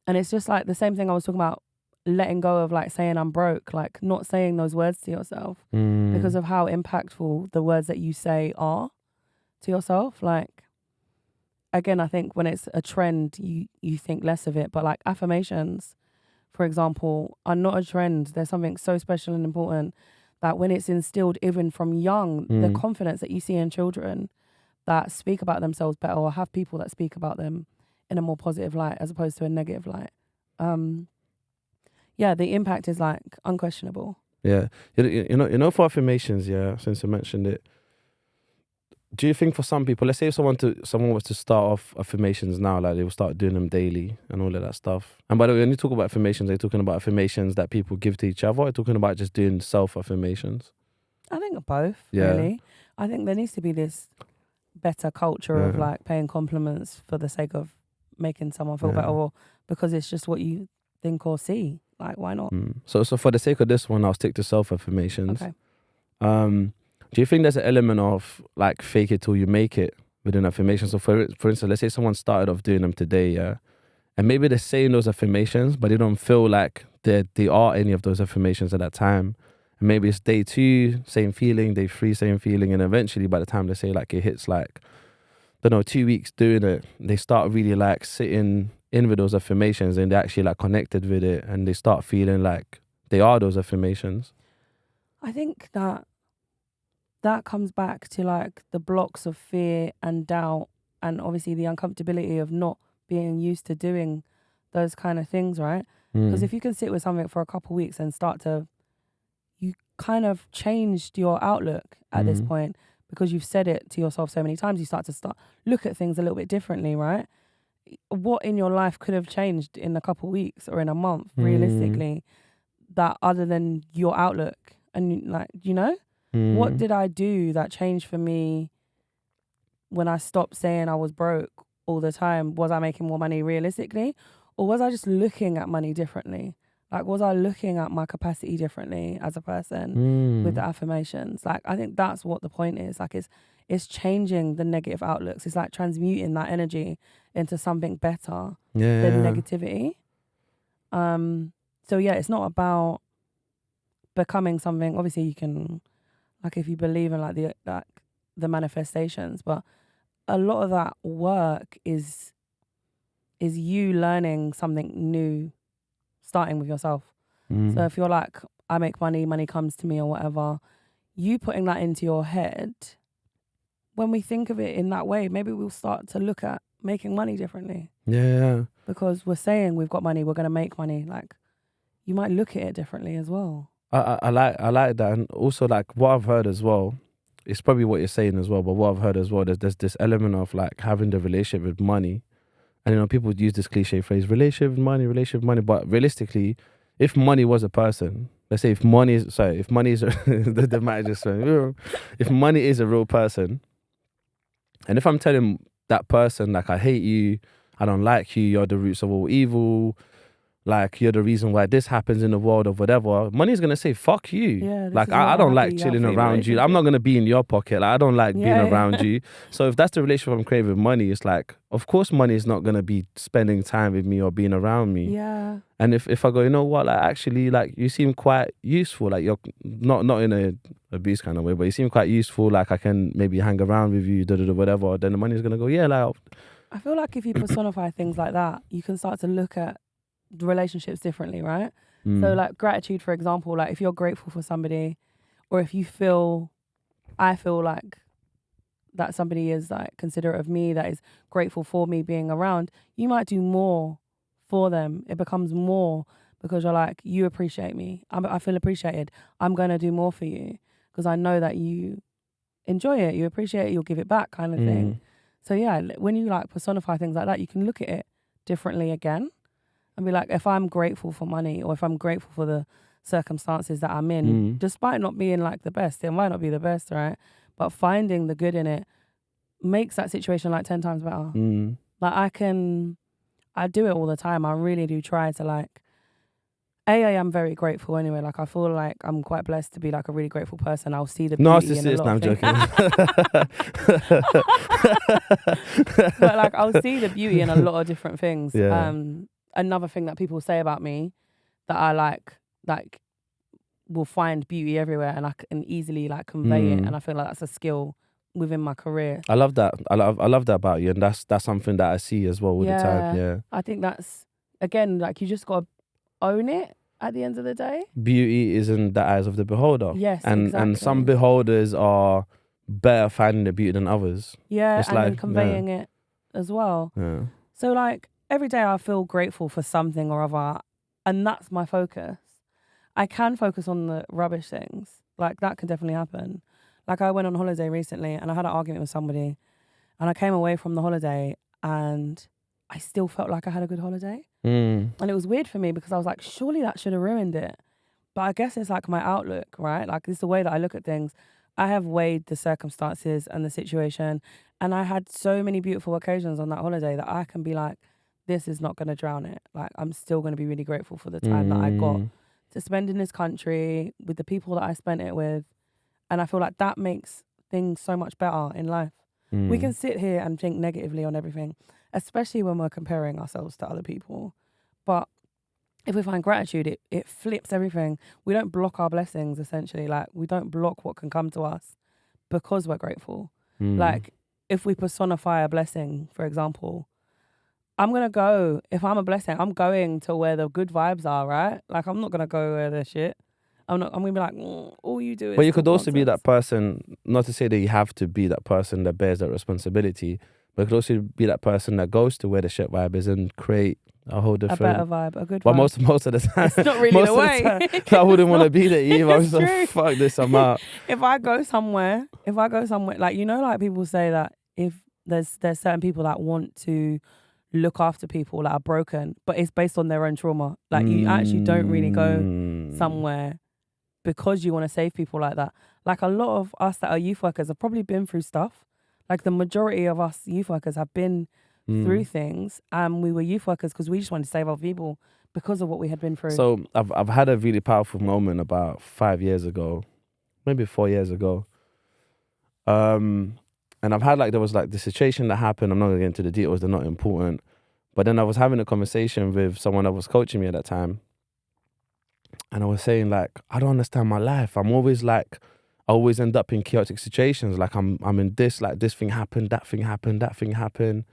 And it's just like the same thing I was talking about, letting go of, like, saying I'm broke, like, not saying those words to yourself because of how impactful the words that you say are to yourself. Like, again, I think when it's a trend, you think less of it. But, like, affirmations, for example, are not a trend. There's something so special and important that when it's instilled even from young, the confidence that you see in children that speak about themselves better, or have people that speak about them in a more positive light as opposed to a negative light. Yeah, the impact is, like, unquestionable. Yeah, you know, for affirmations, yeah, since you mentioned it, do you think for some people, let's say if someone was to start off affirmations now, like they will start doing them daily and all of that stuff. And by the way, when you talk about affirmations, are you talking about affirmations that people give to each other, or are you talking about just doing self-affirmations? I think both, really. I think there needs to be this better culture of, like, paying compliments for the sake of making someone feel better, or because it's just what you think or see. Like, why not? So for the sake of this one, I'll stick to self-affirmations. Okay. Do you think there's an element of, like, fake it till you make it within affirmations? So for instance, let's say someone started off doing them today, yeah, and maybe they're saying those affirmations, but they don't feel like they are any of those affirmations at that time. And maybe it's day 2, same feeling, day 3, same feeling, and eventually by the time they say, like, it hits, like, I don't know, 2 weeks doing it, they start really, like, sitting in with those affirmations, and they actually, like, connected with it, and they start feeling like they are those affirmations. I think that comes back to, like, the blocks of fear and doubt, and obviously the uncomfortability of not being used to doing those kind of things, right? Because if you can sit with something for a couple of weeks and you kind of changed your outlook at this point, because you've said it to yourself so many times, you start look at things a little bit differently, right? What in your life could have changed in a couple of weeks or in a month, realistically, that other than your outlook? And, like, you know, what did I do that changed for me when I stopped saying I was broke all the time? Was I making more money realistically? Or was I just looking at money differently? Like, was I looking at my capacity differently as a person with the affirmations? Like, I think that's what the point is. Like, it's changing the negative outlooks. It's like transmuting that energy into something better than negativity. So yeah, it's not about becoming something. Obviously, you can, like, if you believe in, like, the manifestations, but a lot of that work is you learning something new, starting with yourself. So if you're like, I make money, money comes to me or whatever, you putting that into your head, when we think of it in that way, maybe we'll start to look at making money differently. Yeah. Because we're saying we've got money, we're going to make money. Like, you might look at it differently as well. I like that. And also, like, what I've heard as well, it's probably what you're saying as well, but what I've heard as well, there's this element of like having the relationship with money. And, you know, people use this cliche phrase, relationship with money. But realistically, if money was a person, let's say if money is if money is a real person, and if I'm telling that person, like, I hate you, I don't like you, you're the roots of all evil, like, you're the reason why this happens in the world or whatever, money's going to say, fuck you. Yeah, like, I don't like chilling around you. I'm not going to be in your pocket. Like, I don't like being around you. So if that's the relationship I'm creating with money, it's like, of course money is not going to be spending time with me or being around me. Yeah. And if I go, you know what, like, actually, like, you seem quite useful, like, you're not in a abuse kind of way, but you seem quite useful, like, I can maybe hang around with you, whatever, then the money's going to go, yeah, like. I feel like if you personify things like that, you can start to look at relationships differently, right? So like gratitude, for example, like if you're grateful for somebody, or if I feel like that somebody is like considerate of me, that is grateful for me being around, you might do more for them. It becomes more because you're like, you appreciate me. I feel appreciated. I'm going to do more for you because I know that you enjoy it, you appreciate it, you'll give it back kind of thing. So yeah, when you like personify things like that, you can look at it differently again and be like, if I'm grateful for money, or if I'm grateful for the circumstances that I'm in, despite not being like the best, it might not be the best, right? But finding the good in it makes that situation like 10 times better. Like I do it all the time. I really do try to like, I am very grateful anyway. Like I feel like I'm quite blessed to be like a really grateful person. I'll see the beauty in a lot of things. But like I'll see the beauty in a lot of different things. Yeah. Another thing that people say about me that I like will find beauty everywhere, and I can easily like convey it, and I feel like that's a skill within my career. I love that. I love that about you, and that's something that I see as well all the time. Yeah. I think that's, again, like you just gotta own it at the end of the day. Beauty is in the eyes of the beholder. Yes, and exactly. and some beholders are better finding the beauty than others. Yeah, it's and like, then conveying it as well. Yeah. So like every day I feel grateful for something or other, and that's my focus. I can focus on the rubbish things. Like that can definitely happen. Like I went on holiday recently and I had an argument with somebody, and I came away from the holiday and I still felt like I had a good holiday. And it was weird for me because I was like, surely that should have ruined it. But I guess it's like my outlook, right? Like it's the way that I look at things. I have weighed the circumstances and the situation, and I had so many beautiful occasions on that holiday that I can be like, this is not going to drown it. Like I'm still going to be really grateful for the time that I got to spend in this country with the people that I spent it with. And I feel like that makes things so much better in life. We can sit here and think negatively on everything, especially when we're comparing ourselves to other people. But if we find gratitude, it flips everything. We don't block our blessings, essentially. Like we don't block what can come to us because we're grateful. Like if we personify a blessing, for example, I'm going to go, if I'm a blessing, I'm going to where the good vibes are, right? Like I'm not going to go where there's shit. I'm going to be like, all you do is... But you could also be that person, not to say that you have to be that person that bears that responsibility, but you could also be that person that goes to where the shit vibe is and create a whole different... A better vibe, a good vibe. But most of the time... It's not really the way. I wouldn't want to be there either. I'm just like, fuck this, I'm out. If I go somewhere, like, you know, like people say that if there's certain people that want to look after people that are broken, but it's based on their own trauma. Like you actually don't really go somewhere because you want to save people like that. Like a lot of us that are youth workers have probably been through stuff. Like the majority of us youth workers have been through things, and we were youth workers because we just wanted to save our people because of what we had been through. So I've had a really powerful moment about 5 years ago, maybe 4 years ago. And I've had there was the situation that happened. I'm not going to get into the details, they're not important. But then I was having a conversation with someone that was coaching me at that time. And I was saying I don't understand my life. I'm always I always end up in chaotic situations. Like I'm in this, this thing happened, that thing happened, that thing happened.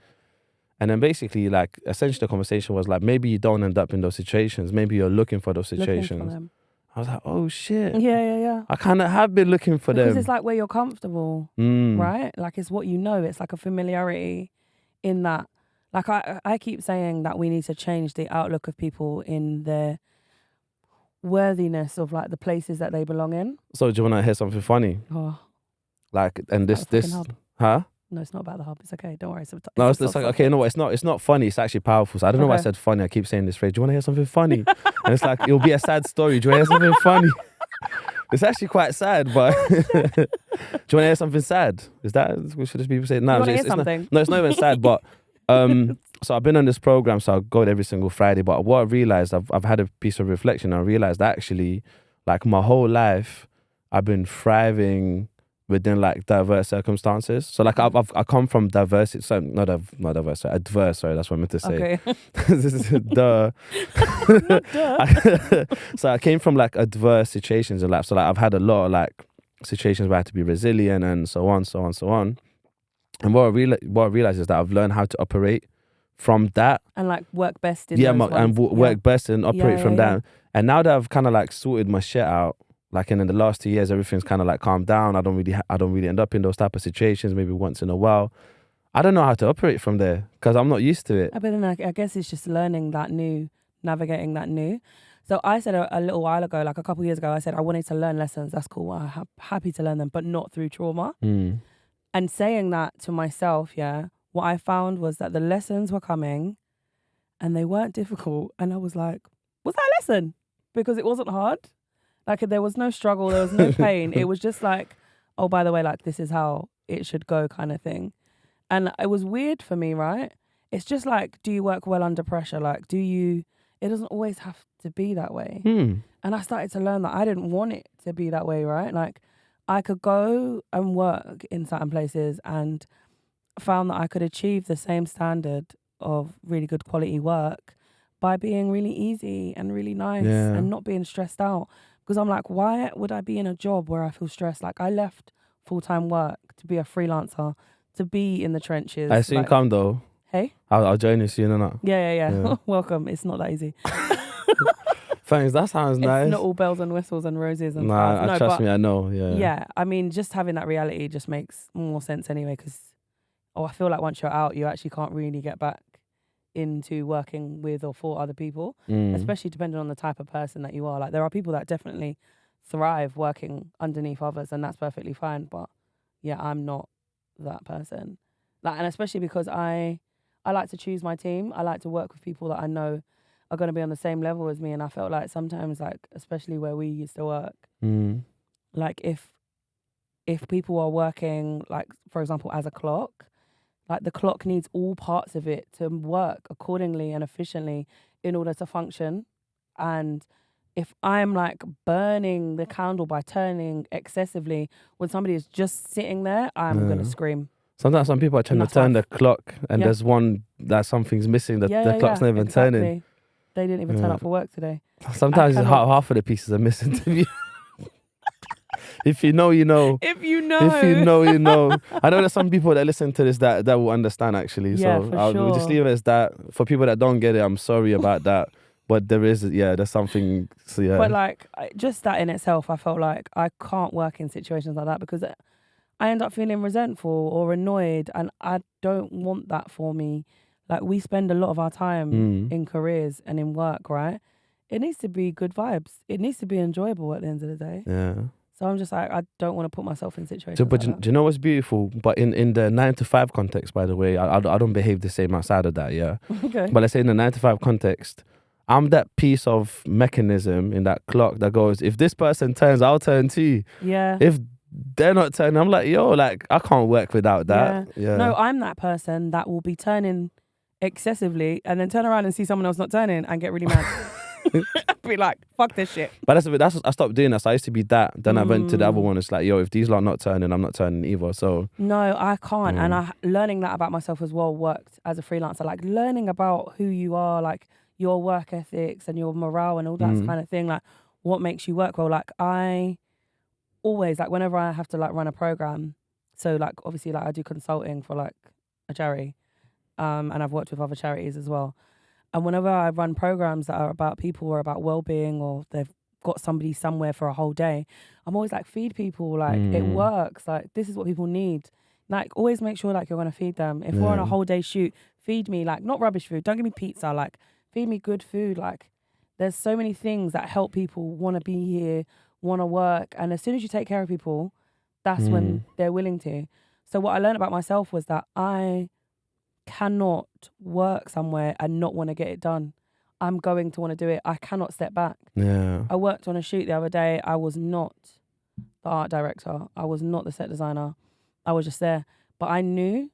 And then basically essentially the conversation was maybe you don't end up in those situations. Maybe you're looking for those situations. I was like, oh shit. Yeah. I kind of have been looking for them. Because it's like where you're comfortable, right? Like it's what you know. It's like a familiarity in that. Like I keep saying that we need to change the outlook of people in their worthiness of like the places that they belong in. So do you want to hear something funny? Oh, Like, and it's this, about the fucking huh? no, it's not about the hub. It's okay. Don't worry. No, it's like, okay, no, it's not funny. It's actually powerful. So I don't know why I said funny. I keep saying this phrase. Do you want to hear something funny? And it's like, it'll be a sad story. Do you want to hear something funny? It's actually quite sad, but do you want to hear something sad? Is that, should people say? No, it's something? No, it's not even sad, but so I've been on this program, so I go every single Friday. But what I realized, I've had a piece of reflection. I realized that actually, like my whole life, I've been thriving within like diverse circumstances. So like I come from diversity, so not diverse, sorry, adverse. Sorry, that's what I meant to say. Okay. This is duh. So I came from like adverse situations in life. So like I've had a lot of like situations where I had to be resilient and so on. And what I realized is that I've learned how to operate from that and like work best in those ones. work best and operate from that. And now that I've kind of like sorted my shit out, like in the last 2 years, everything's kind of like calmed down. I don't really end up in those type of situations. Maybe once in a while, I don't know how to operate from there because I'm not used to it. But then I guess it's just learning that new, navigating that new. So I said a little while ago, like a couple of years ago, I said I wanted to learn lessons. That's cool. I'm happy to learn them, but not through trauma. And saying that to myself, what I found was that the lessons were coming and they weren't difficult. And I was like, was that a lesson? Because it wasn't hard. Like there was no struggle, there was no pain. It was just like, oh, by the way, like this is how it should go kind of thing. And it was weird for me, right? It's just like, do you work well under pressure? Like, it doesn't always have to be that way. And I started to learn that I didn't want it to be that way, right? Like I could go and work in certain places and found that I could achieve the same standard of really good quality work by being really easy and really nice and not being stressed out. Because I'm like, why would I be in a job where I feel stressed? Like I left full-time work to be a freelancer, to be in the trenches. I soon come though. Hey? I'll join you soon or not. Yeah. Welcome. It's not that easy. Thanks, that sounds nice. It's not all bells and whistles and roses and stuff. Nah, trust me, I know. Yeah, I mean, just having that reality just makes more sense anyway because, I feel like once you're out, you actually can't really get back into working with or for other people, especially depending on the type of person that you are. Like there are people that definitely thrive working underneath others and that's perfectly fine. But yeah, I'm not that person. Like, and especially because I like to choose my team. I like to work with people that I know are going to be on the same level as me. And I felt like sometimes, like, especially where we used to work, like if people are working, like, for example, as a clock, like the clock needs all parts of it to work accordingly and efficiently in order to function. And if I'm like burning the candle by turning excessively when somebody is just sitting there, I'm going to scream. Sometimes some people are trying to turn the clock and there's one that something's missing. The clock's not even turning. They didn't even turn up for work today. Sometimes half of the pieces are missing to be. If you know, you know. If you know. If you know, you know. I know there's some people that listen to this that will understand actually. Yeah, so for sure. We'll just leave it as that. For people that don't get it, I'm sorry about that. But there's something. So yeah. But like, just that in itself, I felt like I can't work in situations like that because I end up feeling resentful or annoyed, and I don't want that for me. Like we spend a lot of our time in careers and in work, right? It needs to be good vibes. It needs to be enjoyable at the end of the day. Yeah. So I'm just like, I don't want to put myself in situations. But like do you know what's beautiful? But in the 9 to 5 context, by the way, I don't behave the same outside of that, yeah. Okay. But let's say in the 9 to 5 context, I'm that piece of mechanism in that clock that goes, if this person turns, I'll turn too. Yeah. If they're not turning, I'm like, yo, like, I can't work without that. Yeah. No, I'm that person that will be turning excessively and then turn around and see someone else not turning and get really mad. Be like, fuck this shit. But that's I stopped doing that. So I used to be that. Then I went to the other one. It's like, yo, if these lot not turning, I'm not turning either. So no, I can't. And learning that about myself as well worked as a freelancer. Like learning about who you are, like your work ethics and your morale and all that kind of thing. Like what makes you work well. Like I always, like whenever I have to like run a program. So like obviously like I do consulting for like a charity, and I've worked with other charities as well. And whenever I run programs that are about people or about well-being or they've got somebody somewhere for a whole day. I'm always like, feed people. Like, it works. Like, this is what people need. Like, always make sure like you're going to feed them. If we're on a whole day shoot, feed me. Like, not rubbish food. Don't give me pizza. Like, feed me good food. Like, there's so many things that help people want to be here, want to work. And as soon as you take care of people, that's when they're willing to. So what I learned about myself was that I cannot work somewhere and not want to get it done. I'm going to want to do it. I cannot step back. Yeah. I worked on a shoot the other day. I was not the art director. I was not the set designer. I was just there. But I knew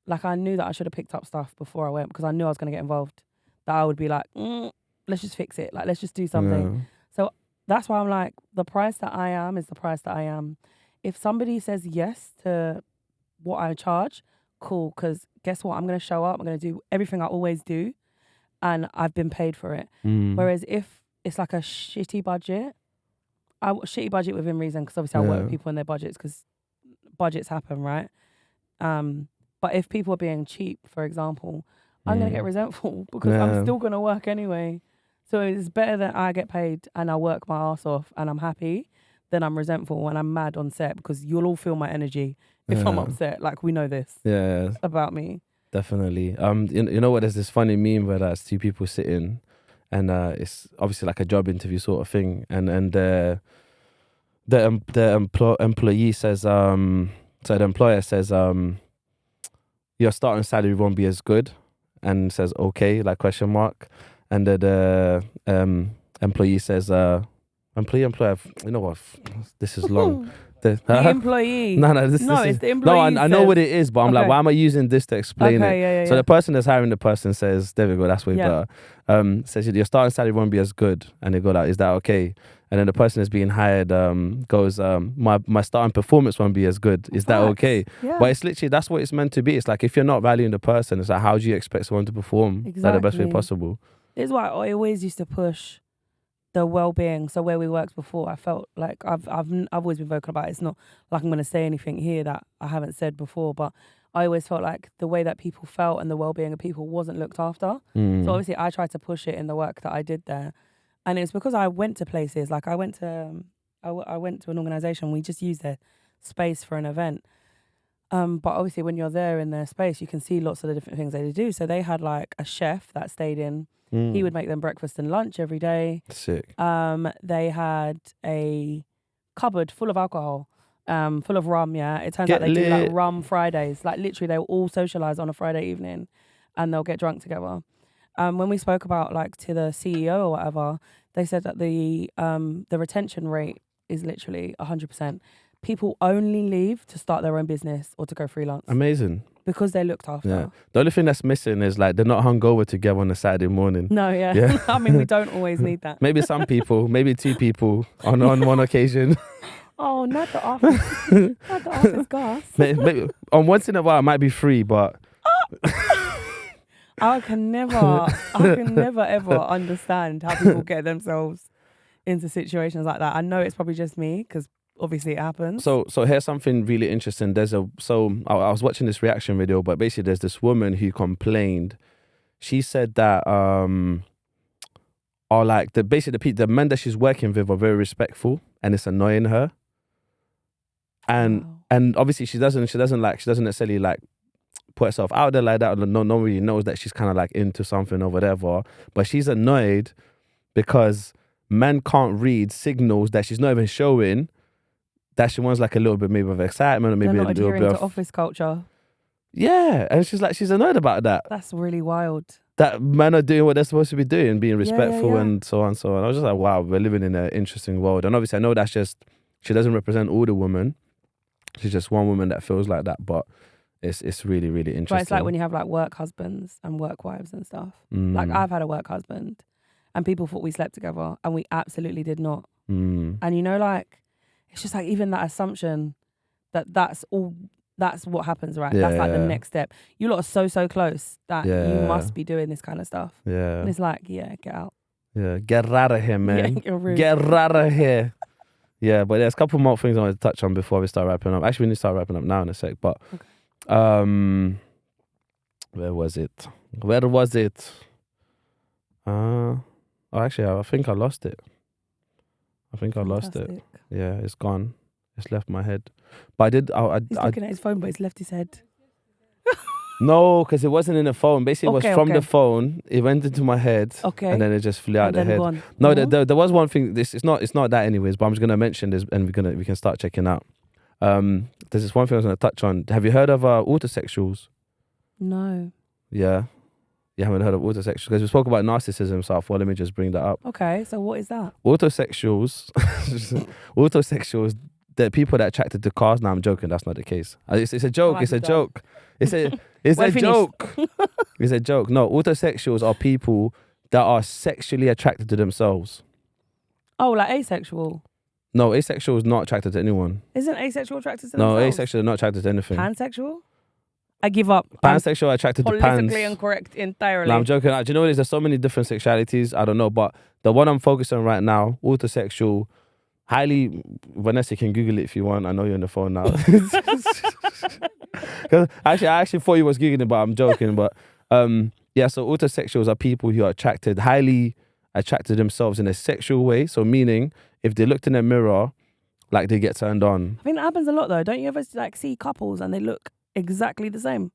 that I should have picked up stuff before I went, because I knew I was going to get involved. That I would be like, let's just fix it. Like, let's just do something. Yeah. So that's why I'm like, the price that I am is the price that I am. If somebody says yes to what I charge, cool, because guess what? I'm going to show up. I'm going to do everything I always do, and I've been paid for it. Whereas if it's like a shitty budget, shitty budget within reason, because obviously I work with people in their budgets, because budgets happen, right? But if people are being cheap, for example, I'm going to get resentful, because I'm still going to work anyway. So it's better that I get paid and I work my ass off and I'm happy than I'm resentful and I'm mad on set, because you'll all feel my energy if I'm upset. Like, we know this about me. Definitely. You know what? There's this funny meme where there's two people sitting, and it's obviously like a job interview sort of thing, and the employee says, so the employer says, your starting salary won't be as good, and says okay, like question mark, and the employee says, employer, you know what? This is long. The employee. No, It's the employee. No, I know what it is, but I'm like, why am I using this to explain it? Yeah, so the person that's hiring the person says, there we go, that's way better. Says your starting salary won't be as good, and they go like, is that okay? And then the person that's being hired goes, my starting performance won't be as good. Is that okay? Yeah. But it's literally, that's what it's meant to be. It's like, if you're not valuing the person, it's like, how do you expect someone to perform like the best way possible? This is why I always used to push the well-being. So where we worked before, I felt like I've always been vocal about it. It's not like I'm going to say anything here that I haven't said before, but I always felt like the way that people felt and the well-being of people wasn't looked after. So obviously I tried to push it in the work that I did there, and it's because I went to places like I went to an organisation. We just used their space for an event, but obviously when you're there in their space, you can see lots of the different things they do. So they had like a chef that stayed in. He would make them breakfast and lunch every day. Sick. They had a cupboard full of alcohol, full of rum, yeah. It turns out they do like rum Fridays. Like literally they'll all socialise on a Friday evening and they'll get drunk together. When we spoke about like to the CEO or whatever, they said that the retention rate is literally 100%. People only leave to start their own business or to go freelance. Amazing. Because they're looked after. Yeah. The only thing that's missing is like they're not hungover together on a Saturday morning. No, yeah. I mean, we don't always need that. Maybe some people, maybe two people on one occasion. Oh, not the office. Not the office gas. Maybe, on once in a while it might be free, but I can never ever understand how people get themselves into situations like that. I know it's probably just me, because obviously it happens. So here's something really interesting. I was watching this reaction video, but basically there's this woman who complained. She said that the men that she's working with are very respectful, and it's annoying her. And obviously she doesn't necessarily like put herself out there like that. Nobody knows that she's kind of like into something or whatever. But she's annoyed because men can't read signals that she's not even showing, that she wants like a little bit maybe of excitement or maybe They're a not little bit adhering of to office culture. Yeah, and she's annoyed about that. That's really wild. That men are doing what they're supposed to be doing, being respectful and so on and so on. I was just like, wow, we're living in an interesting world. And obviously I know that's just, she doesn't represent all the women. She's just one woman that feels like that, but it's really, really interesting. But it's like when you have like work husbands and work wives and stuff. Like I've had a work husband and people thought we slept together and we absolutely did not. And you know, like, it's just like even that assumption that's what happens, right? That's like the next step. You lot are so close that you must be doing this kind of stuff. Yeah. And it's like, get out. Yeah, get out of here, man. Yeah, you're rude. Get out of here. Yeah, but there's a couple more things I wanted to touch on before we start wrapping up. Actually, we need to start wrapping up now in a sec, but where was it? Actually, I think I lost it. I think I lost it. Fantastic. Yeah, it's gone. It's left my head. But I did. He's looking at his phone, but it's left his head. No, because it wasn't in the phone. Basically, it was from the phone. It went into my head. Okay. And then it just flew out the head. Gone. No, there was one thing. It's not that anyways. But I'm just gonna mention this, and we can start checking out. There's this one thing I was gonna touch on. Have you heard of Autosexuals? No. Yeah. You haven't heard of autosexuals? Because we spoke about narcissism, so I thought let me just bring that up. Okay, so what is that? Autosexuals, they're people that are attracted to cars. No, I'm joking. That's not the case. It's a joke. It's a joke. It's a joke. It's a joke. No, autosexuals are people that are sexually attracted to themselves. Oh, like asexual? No, asexual is not attracted to anyone. Isn't asexual attracted to themselves? No, themselves? asexual is not attracted to anything. Pansexual? I give up. Pansexual are attracted to pans. Politically incorrect entirely. No, I'm joking. Do you know what it is? There's so many different sexualities. I don't know, but the one I'm focusing on right now, autosexual, highly. Vanessa, you can Google it if you want. I know you're on the phone now. I actually thought you was Googling it, but I'm joking. But yeah, so autosexuals are people who are highly attracted to themselves in a sexual way. So meaning, if they looked in a mirror, like they get turned on. I think that happens a lot though. Don't you ever like see couples and they look exactly the same,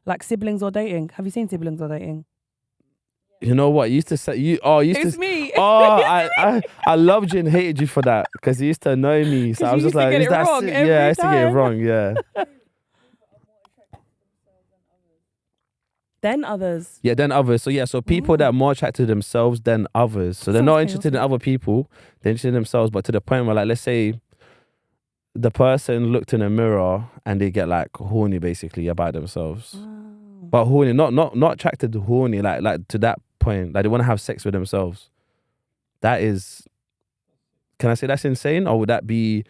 like siblings or dating? Have you seen Siblings or Dating? You know what? You used to say It's me. I loved you and hated you for that because you used to annoy me. So I was just like, is that wrong? Yeah, I used to get it wrong. Yeah. Then others. Yeah, then others. So yeah, so people that are more attracted to themselves than others. So they're not interested in other people. They're interested in themselves, but to the point where, like, let's say the person looked in a mirror and they get like horny basically about themselves. But horny, not attracted to horny, like to that point. Like they want to have sex with themselves. That is, can I say that's insane? Or would that be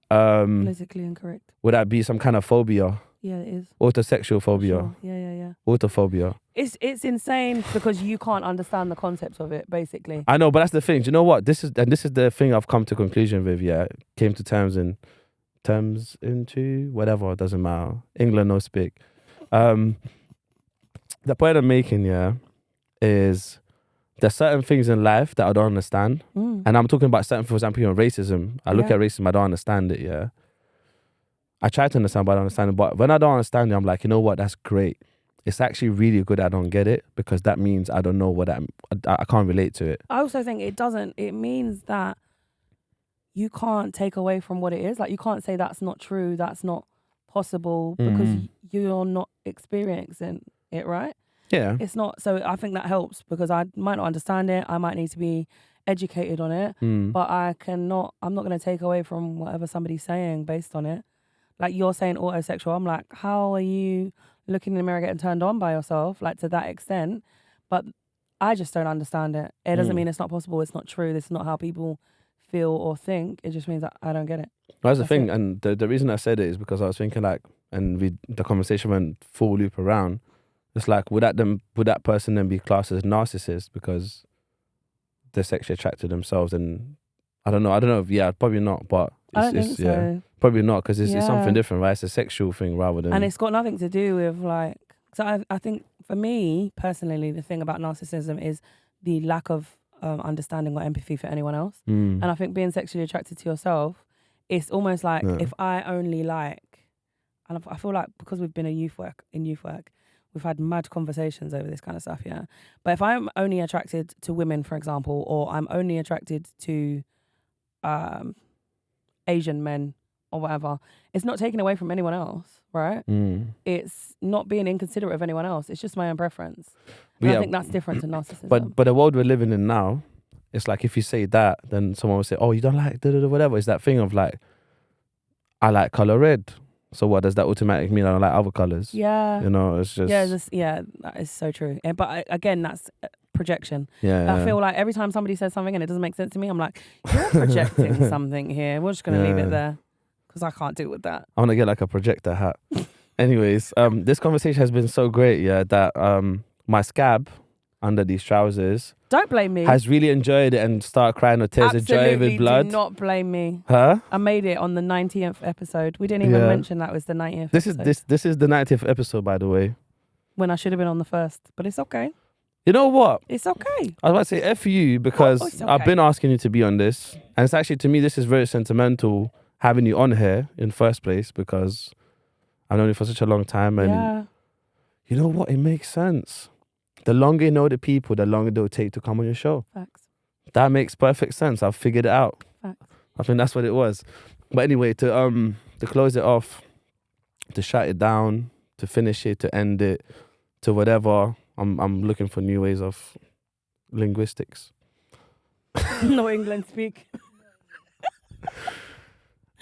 politically incorrect? Would that be some kind of phobia? Yeah, it is. Autosexual phobia. Sure. Yeah. Autophobia. It's insane because you can't understand the concept of it, basically. I know, but that's the thing. Do you know what? This is the thing I've come to conclusion with, yeah. Came to terms into whatever, it doesn't matter. England no speak. The point I'm making, yeah, is there's certain things in life that I don't understand. And I'm talking about certain, for example, racism. I look at racism, I don't understand it, yeah. I try to understand, but I don't understand it. But when I don't understand it, I'm like, you know what? That's great. It's actually really good I don't get it because that means I don't know I can't relate to it. I also think it means that you can't take away from what it is. Like you can't say that's not true, that's not possible because you're not experiencing it, right? Yeah. It's not. So I think that helps because I might not understand it. I might need to be educated on it, but I'm not going to take away from whatever somebody's saying based on it. Like you're saying autosexual. I'm like, how are you looking in the mirror getting turned on by yourself? Like to that extent. But I just don't understand it. It doesn't mean it's not possible. It's not true. This is not how people feel or think. It just means that I don't get it. That's the thing. It. And the reason I said it is because I was thinking like, and the conversation went full loop around. It's like, would that person then be classed as narcissist because they're sexually attracted to themselves? And I don't know. Yeah, probably not. But I don't think so. Yeah, probably not because it's something different, right? It's a sexual thing rather than. And it's got nothing to do with like. So I think for me personally, the thing about narcissism is the lack of understanding or empathy for anyone else. And I think being sexually attracted to yourself, it's almost like if I only like, and I feel like because we've been in youth work, we've had mad conversations over this kind of stuff, yeah. But if I'm only attracted to women, for example, or I'm only attracted to Asian men or whatever, it's not taken away from anyone else, right? It's not being inconsiderate of anyone else. It's just my own preference. And I think that's different to narcissism. But the world we're living in now, it's like if you say that, then someone will say, oh, you don't like whatever. It's that thing of like, I like color red. So what does that automatically mean? I don't like other colors. Yeah. You know, it's just... Yeah, that is so true. But again, that's projection. Yeah. I feel like every time somebody says something and it doesn't make sense to me, I'm like, you're projecting something here. We're just going to leave it there because I can't deal with that. I want to get like a projector hat. Anyways, this conversation has been so great, yeah, that my scab under these trousers... Don't blame me. Has really enjoyed it and started crying or tears of joy with blood. Do not blame me. Huh? I made it on the 90th episode. We didn't even mention that was the 90th This episode. is the 90th episode, by the way. When I should have been on the first, but it's okay. You know what? It's okay. I was about to say F you because it's okay. I've been asking you to be on this. And it's actually, to me, this is very sentimental having you on here in first place because I've known you for such a long time. And you know what? It makes sense. The longer you know the people, the longer they'll take to come on your show. Facts. That makes perfect sense. I've figured it out. Facts. I think that's what it was. But anyway, to close it off, to shut it down, to finish it, to end it, to whatever, I'm looking for new ways of linguistics. No England speak.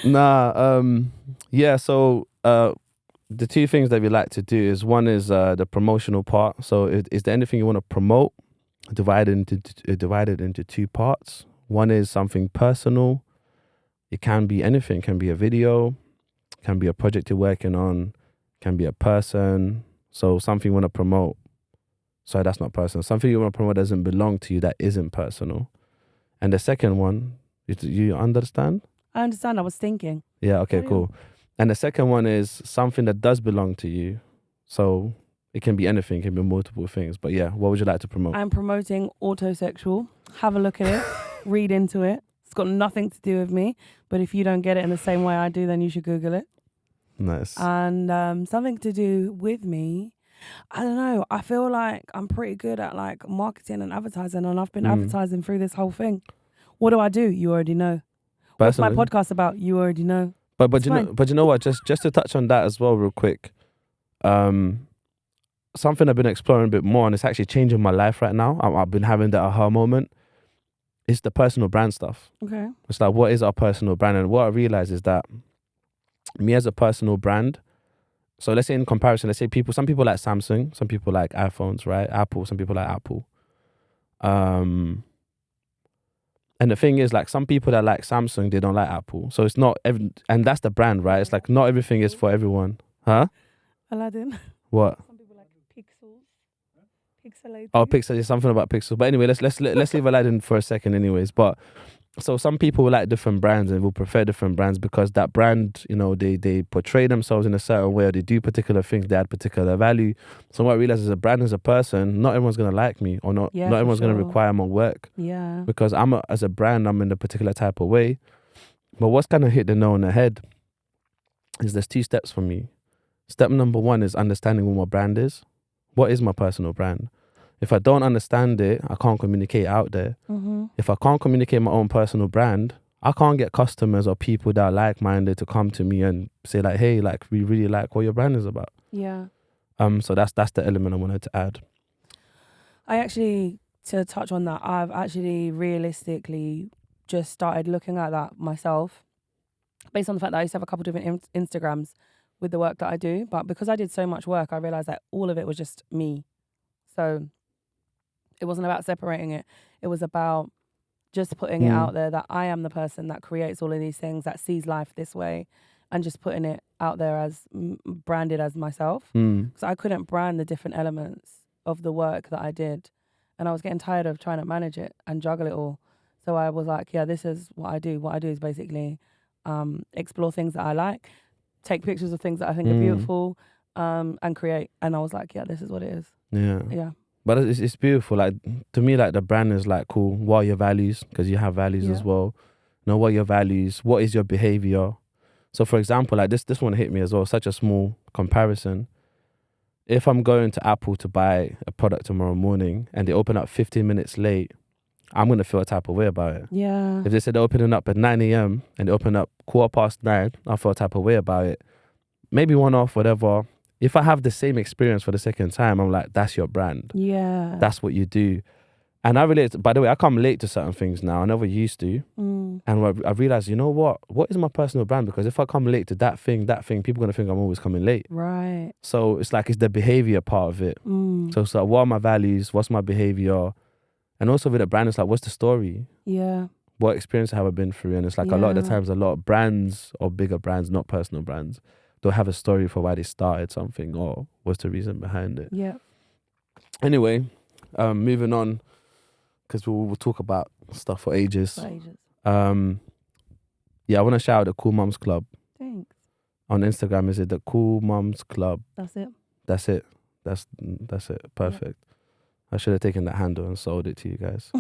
Yeah, so the two things that we like to do is one is the promotional part. So is there anything you want to promote? Divided into two parts. One is something personal. It can be anything. It can be a video, can be a project you're working on, can be a person. So something you want to promote. Sorry, that's not personal. Something you want to promote doesn't belong to you, that isn't personal. And the second one, you understand? I understand. I was thinking. Yeah, okay, cool. And the second one is something that does belong to you. So it can be anything, it can be multiple things. But yeah, what would you like to promote? I'm promoting Autosexual. Have a look at it. Read into it. It's got nothing to do with me. But if you don't get it in the same way I do, then you should Google it. Nice. And something to do with me. I don't know. I feel like I'm pretty good at like marketing and advertising, and I've been advertising through this whole thing. What do I do? You already know. Personally. What's my podcast about? You already know. But you know what? Just to touch on that as well, real quick. Something I've been exploring a bit more, and it's actually changing my life right now. I've been having that aha moment. It's the personal brand stuff. Okay. It's like, what is our personal brand? And what I realize is that me as a personal brand. So let's say in comparison, let's say some people like Samsung, some people like iPhones, right? Apple, some people like Apple. And the thing is, like, some people that like Samsung, they don't like Apple. So it's not, and that's the brand, right? It's like, not everything is for everyone. Huh? Aladdin. What? Some people like pixels. Pixelated. Oh, Pixel, there's something about Pixel. But anyway, let's leave Aladdin for a second anyways. But so some people like different brands and will prefer different brands because that brand, you know, they portray themselves in a certain way, or they do particular things, they add particular value. So what I realize is a brand as a person, not everyone's going to like me, or not everyone's going to require my work. Yeah. Because as a brand, I'm in a particular type of way. But what's kind of hit the nail on the head is there's 2 steps for me. Step number 1 is understanding what my brand is. What is my personal brand? If I don't understand it, I can't communicate out there. Mm-hmm. If I can't communicate my own personal brand, I can't get customers or people that are like-minded to come to me and say like, hey, like, we really like what your brand is about. Yeah. So that's the element I wanted to add. I actually, to touch on that, I've actually realistically just started looking at that myself based on the fact that I used to have a couple different Instagrams with the work that I do. But because I did so much work, I realized that all of it was just me. So it wasn't about separating it. It was about just putting it out there that I am the person that creates all of these things, that sees life this way, and just putting it out there as branded as myself. Because I couldn't brand the different elements of the work that I did. And I was getting tired of trying to manage it and juggle it all. So I was like, yeah, this is what I do. What I do is basically explore things that I like, take pictures of things that I think are beautiful, and create. And I was like, yeah, this is what it is. Yeah. Yeah. But it's beautiful. Like, to me, like, the brand is like, cool. What are your values? Because you have values as well. You know, what are your values? What is your behavior? So, for example, like this one hit me as well. Such a small comparison. If I'm going to Apple to buy a product tomorrow morning and they open up 15 minutes late, I'm going to feel a type of way about it. Yeah. If they said they're opening up at 9 a.m. and they open up 9:15, I'll feel a type of way about it. Maybe one off, whatever. If I have the same experience for the second time, I'm like, that's your brand. Yeah. That's what you do. And I relate, by the way, I come late to certain things now. I never used to. And I realized, you know what? What is my personal brand? Because if I come late to that thing, people are going to think I'm always coming late. Right. So it's like, it's the behavior part of it. So it's like, what are my values? What's my behavior? And also with a brand, it's like, what's the story? Yeah. What experience have I been through? And it's like, a lot of the times, a lot of brands or bigger brands, not personal brands, they'll have a story for why they started something or what's the reason behind it. Yeah. Anyway, moving on, because we'll talk about stuff for ages. I want to shout out the Cool Mums Club. Thanks. On Instagram, is it the Cool Mums Club? That's it. That's it. That's it. Perfect. I should have taken that handle and sold it to you guys.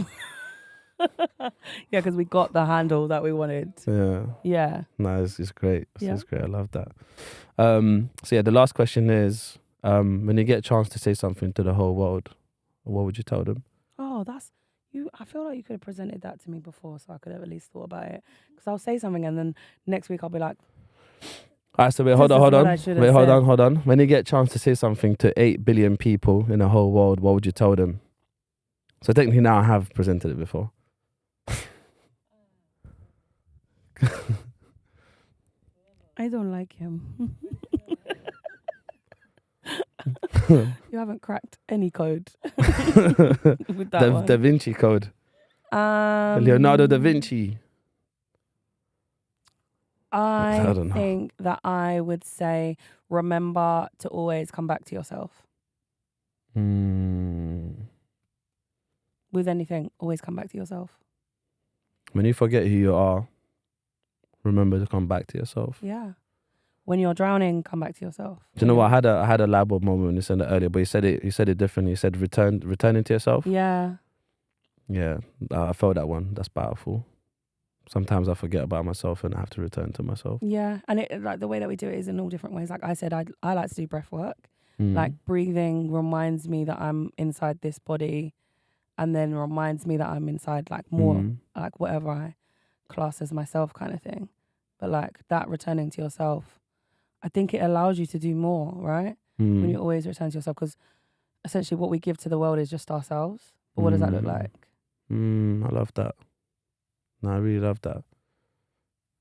Yeah, because we got the handle that we wanted. Yeah. Yeah. No, it's great. Yeah. It's great. I love that. So yeah, the last question is, when you get a chance to say something to the whole world, what would you tell them? Oh, that's you. I feel like you could have presented that to me before, so I could have at least thought about it. Because I'll say something, and then next week I'll be like, All right, so wait, hold on. When you get a chance to say something to 8 billion people in the whole world, what would you tell them? So technically now I have presented it before. I don't like him. You haven't cracked any code with that one. Da Vinci Code. Leonardo da Vinci. I don't know. think that I would say, remember to always come back to yourself. With anything, always come back to yourself. When you forget who you are, remember to come back to yourself. Yeah. When you're drowning, come back to yourself. Do you know what? I had a light bulb moment when you said it earlier, but you said it differently. You said returning to yourself. Yeah. Yeah, I felt that one. That's powerful. Sometimes I forget about myself and I have to return to myself. Yeah, and it, like the way that we do it is in all different ways. Like I said, I like to do breath work. Like breathing reminds me that I'm inside this body, and then reminds me that I'm inside like more like whatever I class as myself kind of thing. But like that returning to yourself, I think it allows you to do more, right? When you always return to yourself, because essentially what we give to the world is just ourselves. But what does that look like? I love that. No, I really love that.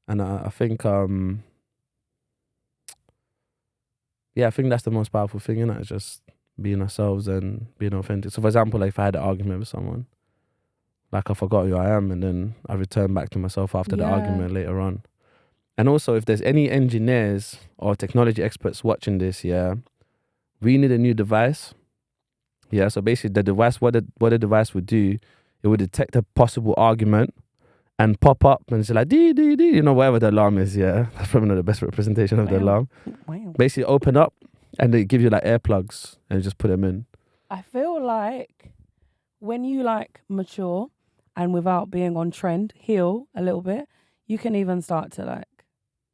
And I think, I think that's the most powerful thing, innit? It's just being ourselves and being authentic. So for example, like if I had an argument with someone, like I forgot who I am and then I return back to myself after the argument later on. And also if there's any engineers or technology experts watching this, we need a new device. Yeah, so basically the device, what the device would do, it would detect a possible argument and pop up and it's like, dee, dee, dee, whatever the alarm is, that's probably not the best representation of the alarm. Wow. Basically open up and they give you like earplugs and you just put them in. I feel like when you like mature and without being on trend, heal a little bit, you can even start to like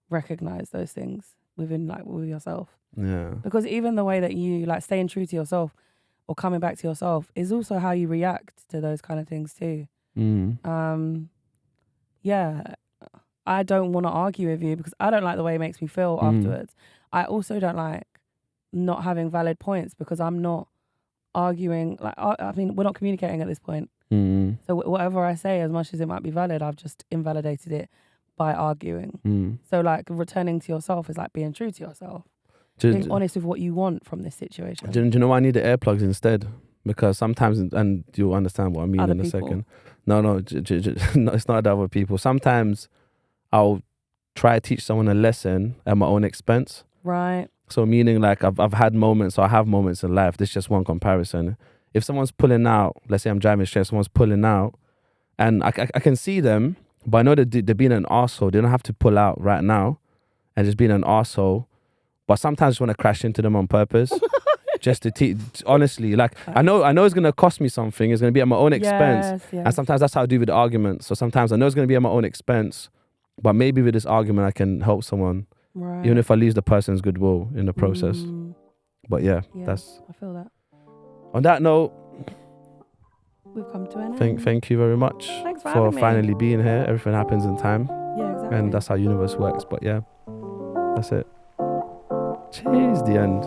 recognize those things within like with yourself. Yeah. Because even the way that you like staying true to yourself or coming back to yourself is also how you react to those kind of things too. Yeah, I don't want to argue with you because I don't like the way it makes me feel afterwards. I also don't like not having valid points because I'm not arguing. Like, I mean, we're not communicating at this point. So whatever I say, as much as it might be valid, I've just invalidated it by arguing. So like returning to yourself is like being true to yourself. Being honest with what you want from this situation. Do you know why I need the earplugs instead? Because sometimes, and you'll understand what I mean other in a people. second. No, no, it's not other people. Sometimes I'll try to teach someone a lesson at my own expense. Right. So meaning like I've had moments, or I have moments in life. This is just one comparison. If someone's pulling out, let's say I'm driving straight, someone's pulling out, and I can see them, but I know that they're being an arsehole. They don't have to pull out right now and just being an arsehole. But sometimes I just want to crash into them on purpose. Just to teach, honestly, like I know it's gonna cost me something. It's gonna be at my own expense, yes. and sometimes that's how I do with the argument. So sometimes I know it's gonna be at my own expense, but maybe with this argument I can help someone, even if I lose the person's goodwill in the process. But yeah, that's. I feel that. On that note, we've come to an end. Thank you very much for finally being here. Everything happens in time. Yeah, exactly. And that's how universe works. But yeah, that's it. Cheers, the end.